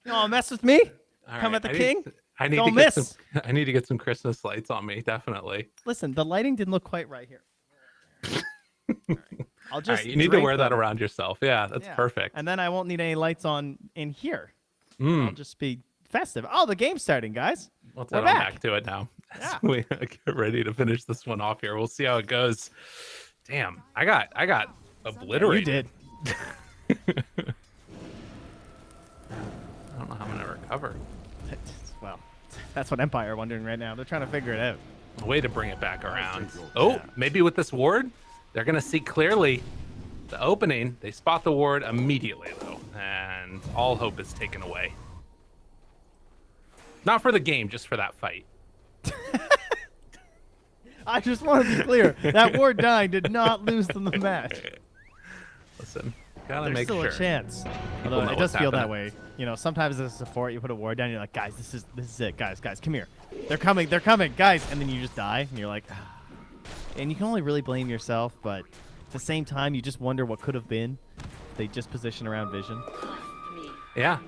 You want to mess with me? All Come right, at the king? I need Don't to get miss. some. I need to get some Christmas lights on me, definitely. Listen, the lighting didn't look quite right here. All right. I'll All just right, you need to drink wear that them. around yourself. Yeah, that's Yeah. perfect. And then I won't need any lights on in here. I'll Mm. just be festive. Oh, the game's starting, guys. Let's We're head on back. back to it now. Yeah. We get ready to finish this one off here. We'll see how it goes. Damn, I got obliterated. You did. I don't know how I'm gonna recover. Well, that's what Empire are wondering right now. They're trying to figure it out. A way to bring it back around. Oh, maybe with this ward, they're gonna see clearly the opening. They spot the ward immediately though, and all hope is taken away. Not for the game, just for that fight. I just want to be clear. That ward dying did not lose them the match. Listen, gotta There's make still sure. a chance. People Although know it does what's feel that happening. way. Sometimes as a support, you put a ward down, you're like, guys, this is it. Guys, come here. They're coming, guys. And then you just die, and you're like, ah. And you can only really blame yourself, but at the same time, you just wonder what could have been if they just position around vision. Yeah.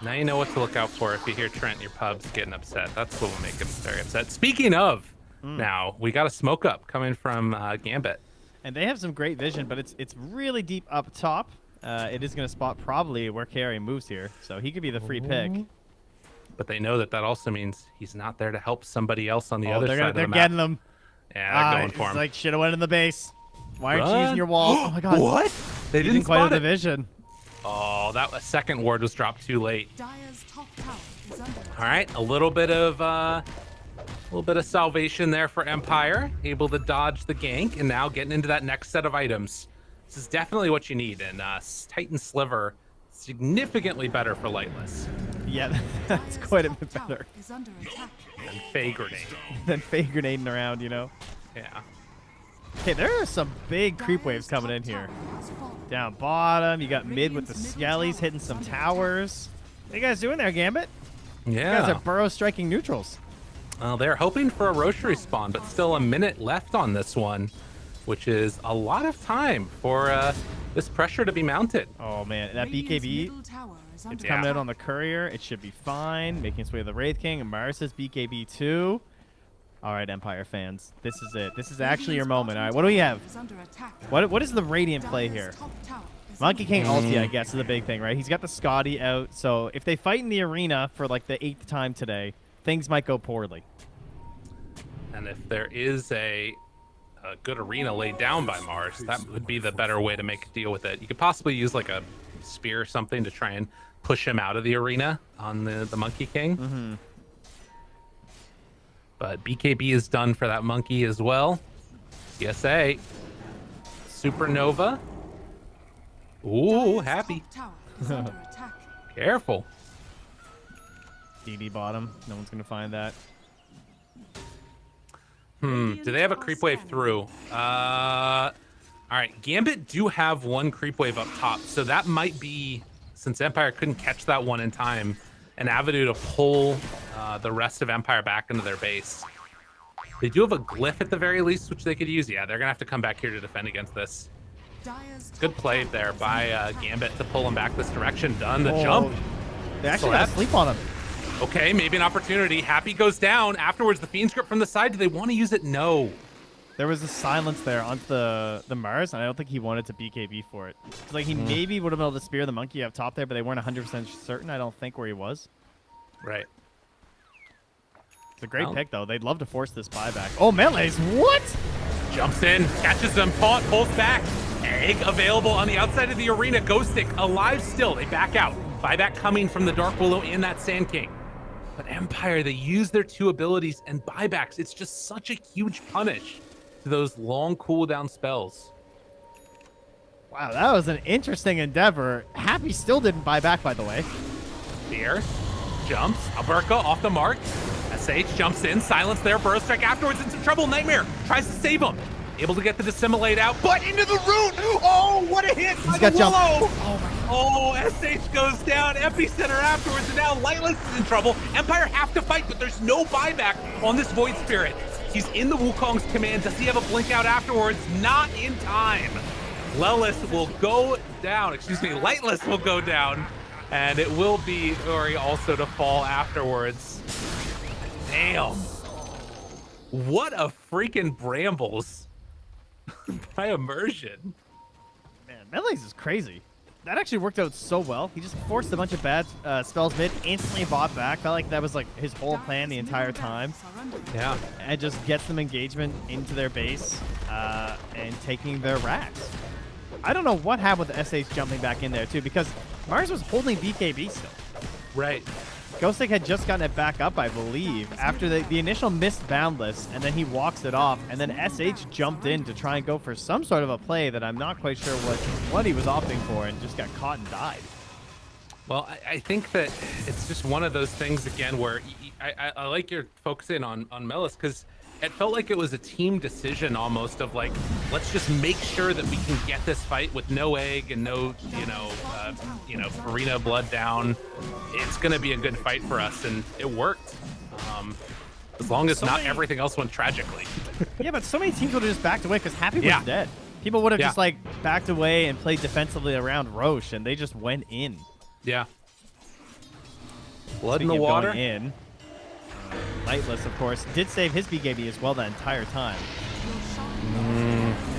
Now you know what to look out for if you hear Trent in your pubs getting upset. That's what will make him very upset. Speaking of, now we got a smoke up coming from Gambit. And they have some great vision, but it's really deep up top. It is going to spot probably where Carry moves here, so he could be the free pick. But they know that also means he's not there to help somebody else on the other side of the they're map. getting them. Yeah, they're going for it's him. like, should have went in the base. Why aren't you Run. using your walls? Oh my god. What? They He didn't quite have spot the it. vision. Oh, that second ward was dropped too late. Dire's top tower is under attack. All right, a little bit of salvation there for Empire, able to dodge the gank, and now getting into that next set of items. This is definitely what you need, and Titan Sliver significantly better for Lightless Yeah, that's quite a bit better Is under attack. than Fey Grenade. than fake grenading around, you know. Yeah. Okay, there are some big creep waves coming in here. Down bottom, you got mid with the Skellies hitting some towers. What you guys doing there, Gambit? You guys are burrow striking neutrals. Well, they're hoping for a Rochery spawn, but still a minute left on this one, which is a lot of time for this pressure to be mounted. Oh man, that Radiant's BKB, middle tower is it's under coming out attack. on the courier. It should be fine. Making its way to the Wraith King. And Mars says BKB 2. All right, Empire fans, this is it. This is actually your moment. All right, what do we have? Is under attack. What is the Radiant play here? Dire's top tower is Monkey under King attack. ulti, I guess, is the big thing, right? He's got the Scotty out, so if they fight in the arena for like the 8th time today, things might go poorly. And if there is a good arena laid down by Mars, that would be the better way to make a deal with it. You could possibly use like a spear or something to try and push him out of the arena on the Monkey King. Mm-hmm. But BKB is done for that monkey as well. PSA. Supernova. Ooh, Dire's happy. top tower is under attack. Careful. DD bottom. No one's gonna find that. Do they have a creep wave through? All right, Gambit do have one creep wave up top, so that might be, since Empire couldn't catch that one in time, an avenue to pull the rest of Empire back into their base. They do have a glyph at the very least, which they could use. Yeah, they're gonna have to come back here to defend against this. Dire's Good top play tower there is by under attack. Gambit to pull him back this direction. Done the Oh, jump. They actually So got to that- sleep on him. Okay, maybe an opportunity. Happy goes down. Afterwards, the Fiend's Grip from the side. Do they want to use it? No. There was a silence there on the Mars, and I don't think he wanted to BKB for it. It's like he maybe would have been able to spear the monkey up top there, but they weren't 100% certain, I don't think, where he was. Right. It's a great Well. pick, though. They'd love to force this buyback. Oh, melees. What? Jumps in, catches them, taunt, pulls back. Egg available on the outside of the arena. Ghost Stick alive still. They back out. Buyback coming from the Dark Willow and that Sand King. But Empire, they use their two abilities and buybacks. It's just such a huge punish to those long cooldown spells. Wow, that was an interesting endeavor. Happy still didn't buy back, by the way. Here, jumps, Alberca off the mark. SH jumps in, silence there, burrow strike afterwards, in some trouble. Nightmare tries to save him. Able to get the dissimulate out, but into the root. Oh, what a hit! He's got jumped. Oh, SH goes down, epicenter afterwards, and now Lightless is in trouble. Empire have to fight, but there's no buyback on this Void Spirit. He's in the Wukong's command. Does he have a blink out afterwards? Not in time. Lightless will go down. Excuse me, Lightless will go down, and it will be Ori also to fall afterwards. Damn. What a freaking brambles by immersion. Man, melees is crazy. That actually worked out so well. He just forced a bunch of bad spells mid, instantly bought back. Felt like that was like his whole plan the entire time. Yeah. And just gets them engagement into their base and taking their racks. I don't know what happened with the SH jumping back in there too, because Mars was holding BKB still. Right. Ghostic had just gotten it back up, I believe, after the initial missed Boundless, and then he walks it off, and then SH jumped in to try and go for some sort of a play that I'm not quite sure what he was opting for, and just got caught and died. Well, I think that it's just one of those things again where I like your focusing on Melis, because it felt like it was a team decision almost of like, let's just make sure that we can get this fight with no egg and no, arena blood down. It's going to be a good fight for us, and it worked. As long as not everything else went tragically. Yeah, but so many teams would have just backed away because Happy was Yeah. dead. People would have Yeah. just like backed away and played defensively around Roche, and they just went in. Yeah. Blood in Speaking the of water. going in, Lightless, of course, did save his BKB as well that entire time.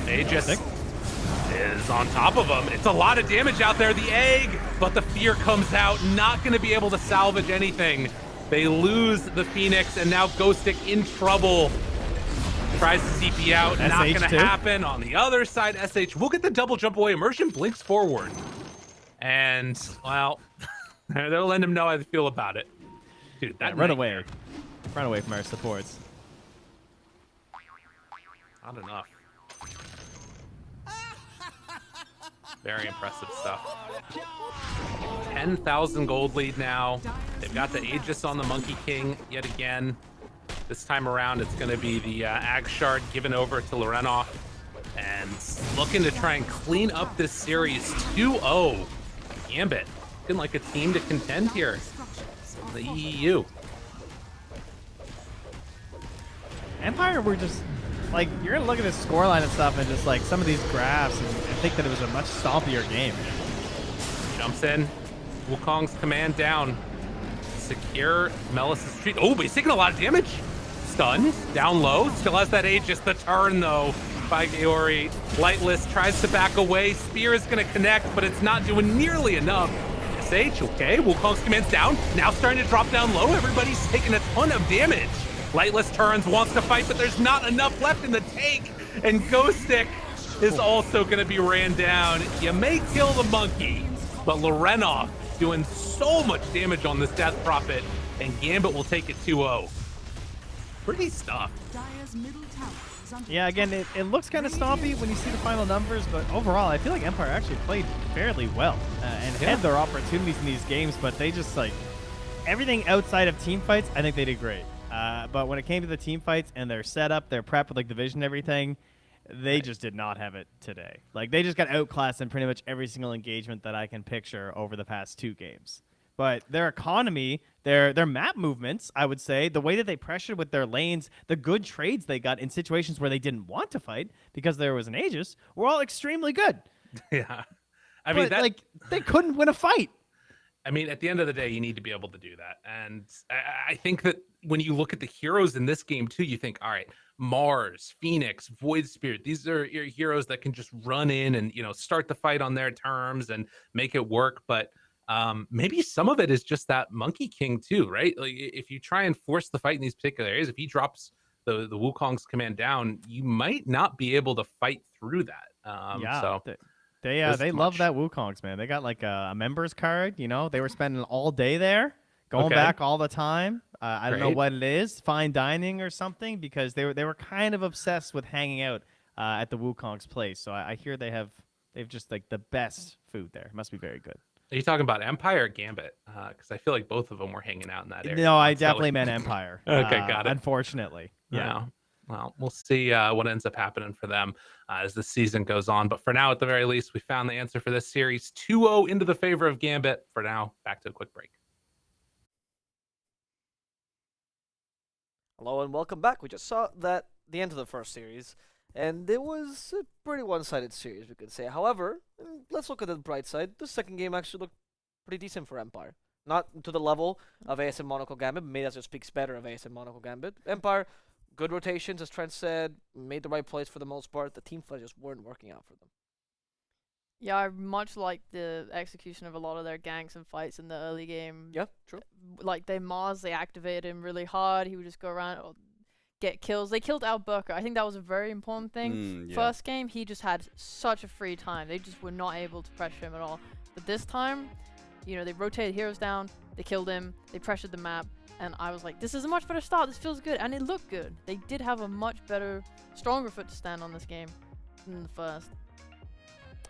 Aegis is on top of him. It's a lot of damage out there. The egg, but the fear comes out. Not going to be able to salvage anything. They lose the Phoenix, and now Ghostic in trouble. Tries to CP out. Not SH going to too? happen. On the other side, SH will get the double jump away. Immersion blinks forward. And, well, they'll let him know how they feel about it. Dude, that Run nightmare. away. Run away from our supports. Not enough. Very impressive stuff. 10,000 gold lead now. They've got the Aegis on the Monkey King yet again. This time around, it's going to be the Ag Shard given over to Lorenov. And looking to try and clean up this series 2-0. Gambit looking like a team to contend here. The EEU. Empire were just like, you're gonna look at this scoreline and stuff and just like some of these graphs and think that it was a much stompier game. Jumps in. Wukong's command down. Secure Melis's treat. Oh, but he's taking a lot of damage. Stunned. Down low. Still has that Aegis. The turn, though, by Geori. Lightless tries to back away. Spear is going to connect, but it's not doing nearly enough. SH, okay. Wukong's command's down. Now starting to drop down low. Everybody's taking a ton of damage. Lightless turns, wants to fight, but there's not enough left in the tank. And Ghostic is also going to be ran down. You may kill the monkey, but Lorenov doing so much damage on this Death Prophet, and Gambit will take it 2-0. Pretty stuff. Dire's middle tower is under Yeah, again, it looks kind of stompy when you see the final numbers, but overall, I feel like Empire actually played fairly well and had their opportunities in these games, but they just like everything outside of team fights, I think they did great. But when it came to the team fights and their setup, their prep with like the vision and everything, they just did not have it today. Like they just got outclassed in pretty much every single engagement that I can picture over the past 2 games. But their economy, their map movements, I would say, the way that they pressured with their lanes, the good trades they got in situations where they didn't want to fight because there was an Aegis, were all extremely good. Yeah. I mean, But, like they couldn't win a fight. I mean, at the end of the day, you need to be able to do that. And I think that when you look at the heroes in this game, too, you think, all right, Mars, Phoenix, Void Spirit, these are your heroes that can just run in and, you know, start the fight on their terms and make it work. But maybe some of it is just that Monkey King, too, right? Like if you try and force the fight in these particular areas, if he drops the Wukong's command down, you might not be able to fight through that. Yeah. So They love that Wukongs, man. They got like a members card, you know. They were spending all day there, going back all the time. I don't know Great. what it is, fine dining or something, because they were kind of obsessed with hanging out at the Wukong's place. So I hear they've just like the best food there. It must be very good. Are you talking about Empire or Gambit? Because I feel like both of them were hanging out in that area. No, I So- definitely meant Empire. Okay, got it. Unfortunately, yeah. Well, we'll see what ends up happening for them as the season goes on. But for now, at the very least, we found the answer for this series. 2-0 into the favor of Gambit. For now, back to a quick break. Hello and welcome back. We just saw that the end of the first series, and it was a pretty one-sided series, we could say. However, let's look at the bright side. The second game actually looked pretty decent for Empire. Not to the level of ASM Monaco Gambit. Maybe that just speaks better of ASM Monaco Gambit. Empire, good rotations, as Trent said, made the right plays for the most part. The team fights just weren't working out for them. Yeah, I much like the execution of a lot of their ganks and fights in the early game. Yeah, true. Like they activated him really hard. He would just go around, get kills. They killed Alburka. I think that was a very important thing. Yeah. First game, he just had such a free time. They just were not able to pressure him at all. But this time, you know, they rotated heroes down. They killed him. They pressured the map. And I was like, this is a much better start. This feels good. And it looked good. They did have a much better, stronger foot to stand on this game than the first.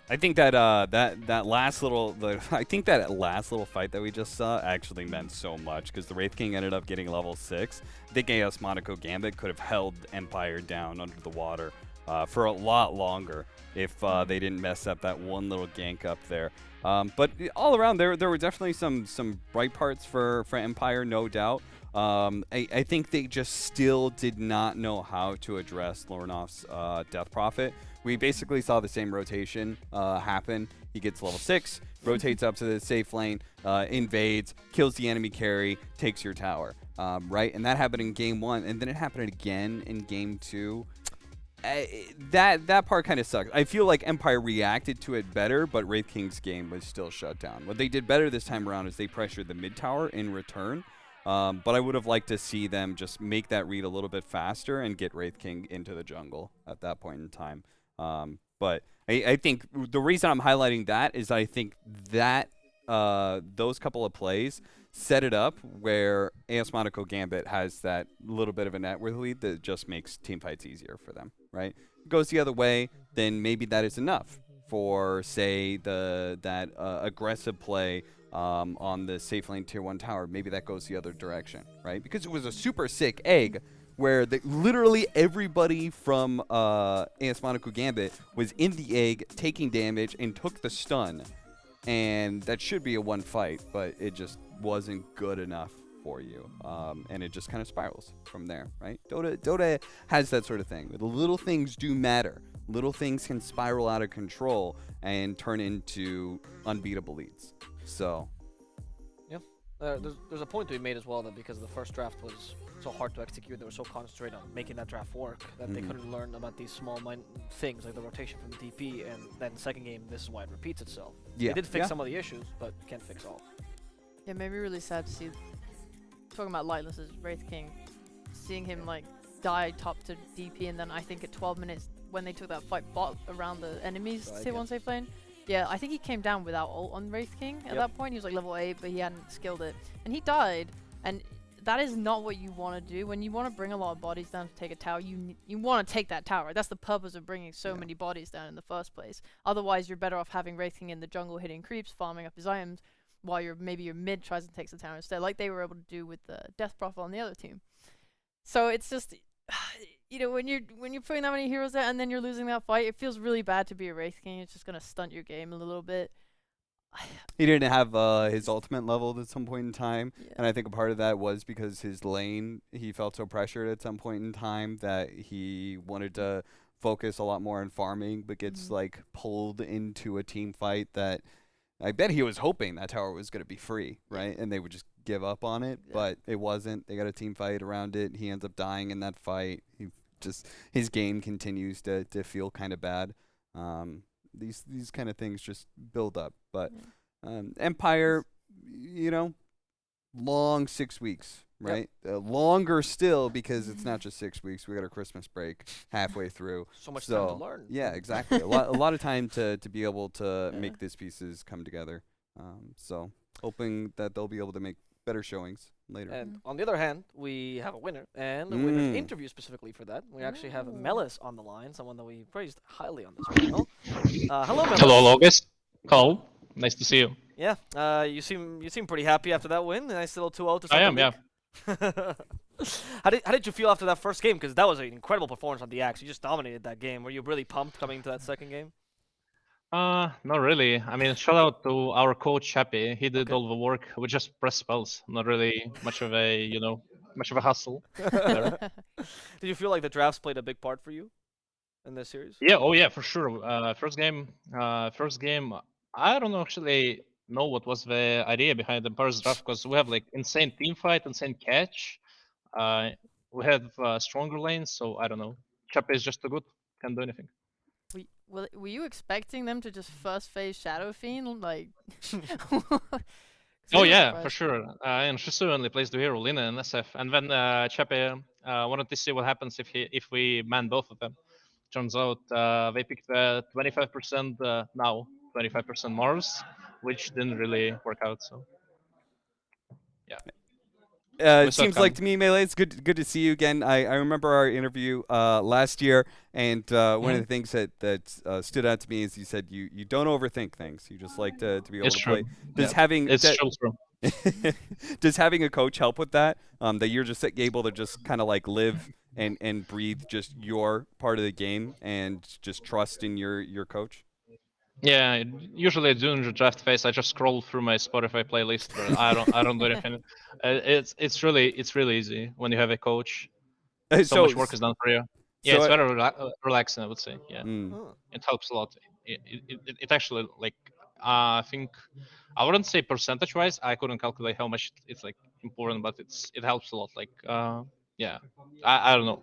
I think that that last little fight that we just saw actually meant so much because the Wraith King ended up getting level 6. I think AS Monaco Gambit could have held Empire down under the water for a lot longer if they didn't mess up that one little gank up there. But all around there were definitely some bright parts for Empire, no doubt. I think they just still did not know how to address Lorenov's Death Prophet. We basically saw the same rotation happen. He gets level 6, rotates up to the safe lane, invades, kills the enemy carry, takes your tower, right? And that happened in game 1, and then it happened again in game 2. That part kind of sucks. I feel like Empire reacted to it better, but Wraith King's game was still shut down. What they did better this time around is they pressured the mid tower in return. But I would have liked to see them just make that read a little bit faster and get Wraith King into the jungle at that point in time. But I think the reason I'm highlighting that is I think that those couple of plays set it up where AS Monaco Gambit has that little bit of a net worth lead that just makes team fights easier for them, right? It goes the other way, then maybe that is enough for, say, that aggressive play on the safe lane tier 1 tower, maybe that goes the other direction, right? Because it was a super sick egg where literally everybody from AS Monaco Gambit was in the egg, taking damage, and took the stun. And that should be a one fight, but it just wasn't good enough for you. And it just kind of spirals from there, right? Dota has that sort of thing. The little things do matter. Little things can spiral out of control and turn into unbeatable leads. So, yeah, there's a point to be made as well that because the first draft was so hard to execute, they were so concentrated on making that draft work that they couldn't learn about these small things like the rotation from the DP. And then second game, this is why it repeats itself. yeah, They did fix some of the issues, but can't fix all. Yeah, it made me really sad to see. Talking about Lightless's Wraith King, seeing him like die top to DP, and then I think at 12 minutes when they took that fight bot around the enemies tier 1 safe lane. Yeah, I think he came down without ult on Wraith King at that point. He was like level 8, but he hadn't skilled it. And he died, and that is not what you want to do. When you want to bring a lot of bodies down to take a tower, you want to take that tower. That's the purpose of bringing so many bodies down in the first place. Otherwise, you're better off having Wraith King in the jungle hitting creeps, farming up his items, while maybe your mid tries and takes the tower instead, like they were able to do with the Death Prophet on the other team. So it's just, you know, when you're putting that many heroes out and then you're losing that fight, it feels really bad to be a Wraith King. It's just gonna stunt your game a little bit. he didn't have his ultimate leveled at some point in time, and I think a part of that was because his lane, he felt so pressured at some point in time that he wanted to focus a lot more on farming, but gets like pulled into a team fight that I bet he was hoping that tower was going to be free, right? And they would just give up on it, but it wasn't. They got a team fight around it. He ends up dying in that fight. His game continues to feel kind of bad. These kind of things just build up. But Empire, you know, long 6 weeks, right? Longer still because it's not just 6 weeks. We got a Christmas break halfway through. So much time to learn. Yeah, exactly. a lot of time to be able to make these pieces come together. So hoping that they'll be able to make better showings later. And on the other hand, we have a winner, and a winner's interview specifically for that. We actually have Melis on the line, someone that we praised highly on this panel. Hello, Melis. Hello, August. Hello. Nice to see you. Yeah, you seem pretty happy after that win. Nice little 2-0 to start I am, the yeah. league. How did you feel after that first game? Because that was an incredible performance on the Axe. You just dominated that game. Were you really pumped coming into that second game? Not really. I mean, shout out to our coach, Happy. He did all the work. We just press spells. Not really much of a, much of a hustle. There. Did you feel like the drafts played a big part for you in this series? Yeah, oh yeah, for sure. First game, I don't actually know what was the idea behind the Empire's draft, because we have like insane team fight, insane catch. We have stronger lanes, so I don't know. Chape is just too good. Can't do anything. Were you expecting them to just first phase Shadow Fiend? Like, oh yeah, for sure. And Shisu only plays the hero, Lina and SF. And then Chape wanted to see what happens if we man both of them. Turns out they picked 25% now, 25% Mars, which didn't really work out. So yeah. It seems like to me, Melee, it's good to see you again. I remember our interview last year, and one of the things that stood out to me is you said you don't overthink things. You just like to be able to play. Does does having a coach help with that? That you're just able to just kind of like live and breathe just your part of the game and just trust in your coach? Yeah, usually during the draft phase, I just scroll through my Spotify playlist. But I don't do anything. It's really easy when you have a coach. So much work is done for you. Yeah, so it's very relaxing, I would say. Yeah, it helps a lot. It actually like I think I wouldn't say percentage-wise. I couldn't calculate how much it's like important, but it helps a lot. Like yeah, I don't know.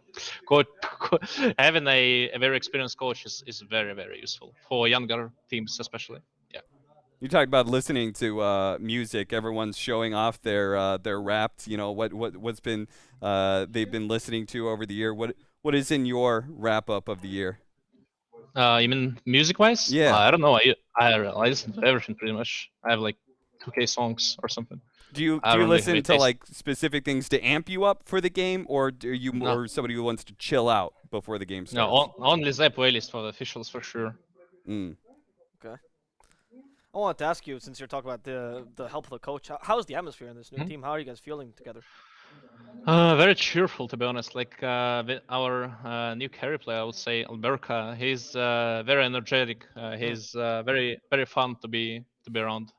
Having a very experienced coach is very, very useful for younger teams, especially. Yeah. You talked about listening to music. Everyone's showing off their raps. You know what's been they've been listening to over the year. What is in your wrap up of the year? You mean music-wise? Yeah. I don't know. I listen to everything pretty much. I have like 2K songs or something. Do you listen to like specific things to amp you up for the game, or are you more somebody who wants to chill out before the game starts? No, only the playlist for the officials for sure. Okay. I wanted to ask you, since you're talking about the help of the coach, how's the atmosphere in this new team? How are you guys feeling together? Very cheerful, to be honest. Like our new carry player, I would say Alberca. He's very energetic. He's very very fun to be around.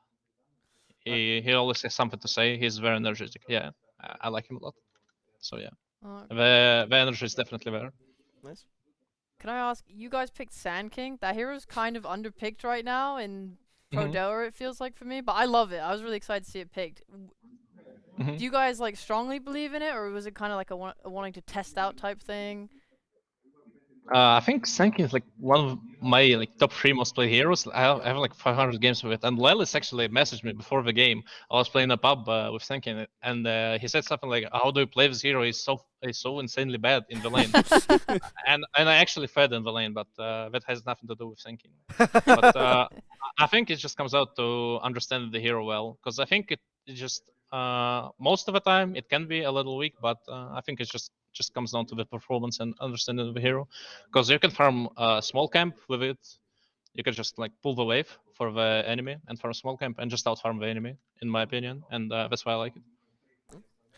He always has something to say. He's very energetic. Yeah, I like him a lot. So yeah, the energy is definitely there. Nice. Can I ask, you guys picked Sand King? That hero's kind of underpicked right now in Pro Dota, it feels like for me, but I love it. I was really excited to see it picked. Do you guys like strongly believe in it, or was it kind of like a wanting to test out type thing? I think Sankin is like one of my top 3 most played heroes. I have like 500 games with it. And Lelis actually messaged me before the game. I was playing a pub with Sankin, and he said something like, "How do you play this hero? He's so insanely bad in the lane." and I actually fed in the lane, but that has nothing to do with Sankin. But I think it just comes out to understanding the hero well, because I think it just most of the time it can be a little weak, but I think it just comes down to the performance and understanding of the hero, because you can farm a small camp with it. You can just like pull the wave for the enemy and farm a small camp and just out farm the enemy, in my opinion, and that's why I like it.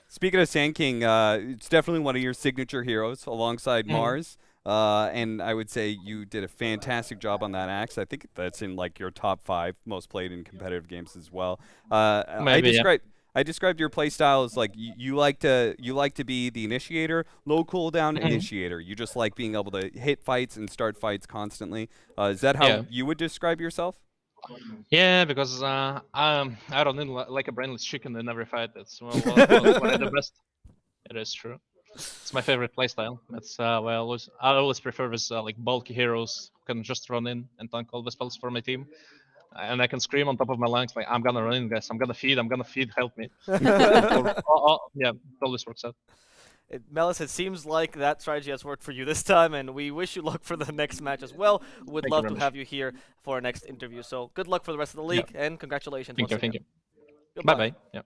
Speaking of Sand King, it's definitely one of your signature heroes alongside Mars. And I would say you did a fantastic job on that axe. I think that's in like your top 5 most played in competitive games as well. Maybe, I described your playstyle as like you like to be the initiator, low cooldown initiator. You just like being able to hit fights and start fights constantly. Is that how you would describe yourself? Yeah, because I don't need like a brainless chicken in every fight. That's what I do best. It is true. It's my favorite playstyle. That's why I always prefer this like bulky heroes who can just run in and tank all the spells for my team. And I can scream on top of my lungs like, "I'm gonna run in, guys. I'm gonna feed. Help me." Yeah, it always works out. Melis, it seems like that strategy has worked for you this time, and we wish you luck for the next match as well. Would love to have you here for our next interview. So good luck for the rest of the league, and congratulations. Thank you. Goodbye. Bye. Yeah.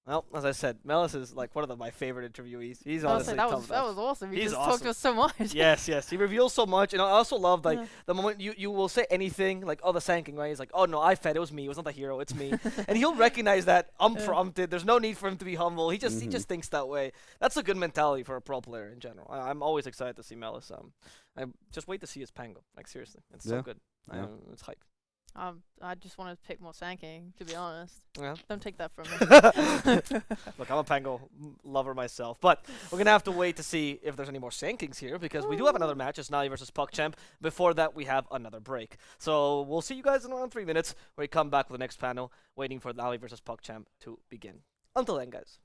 Well, as I said, Melis is like one of my favorite interviewees. He's honestly that was awesome. He He's just awesome. talked to us so much. Yes. He reveals so much, and I also love like the moment you will say anything like, "Oh, the Sand King," right? He's like, "Oh no, I fed. It was me. It was not the hero. It's me." And he'll recognize that unprompted. There's no need for him to be humble. He just thinks that way. That's a good mentality for a pro player in general. I'm always excited to see Melis. I just wait to see his Pango. Like seriously, it's so good. It's hype. I just wanted to pick more Sand King, to be honest. Yeah. Don't take that from me. Look, I'm a Pango lover myself, but we're gonna have to wait to see if there's any more Sand Kings here, because we do have another match. It's Navi versus PuckChamp. Before that, we have another break. So we'll see you guys in around 3 minutes, where we come back with the next panel, waiting for Navi versus PuckChamp to begin. Until then, guys.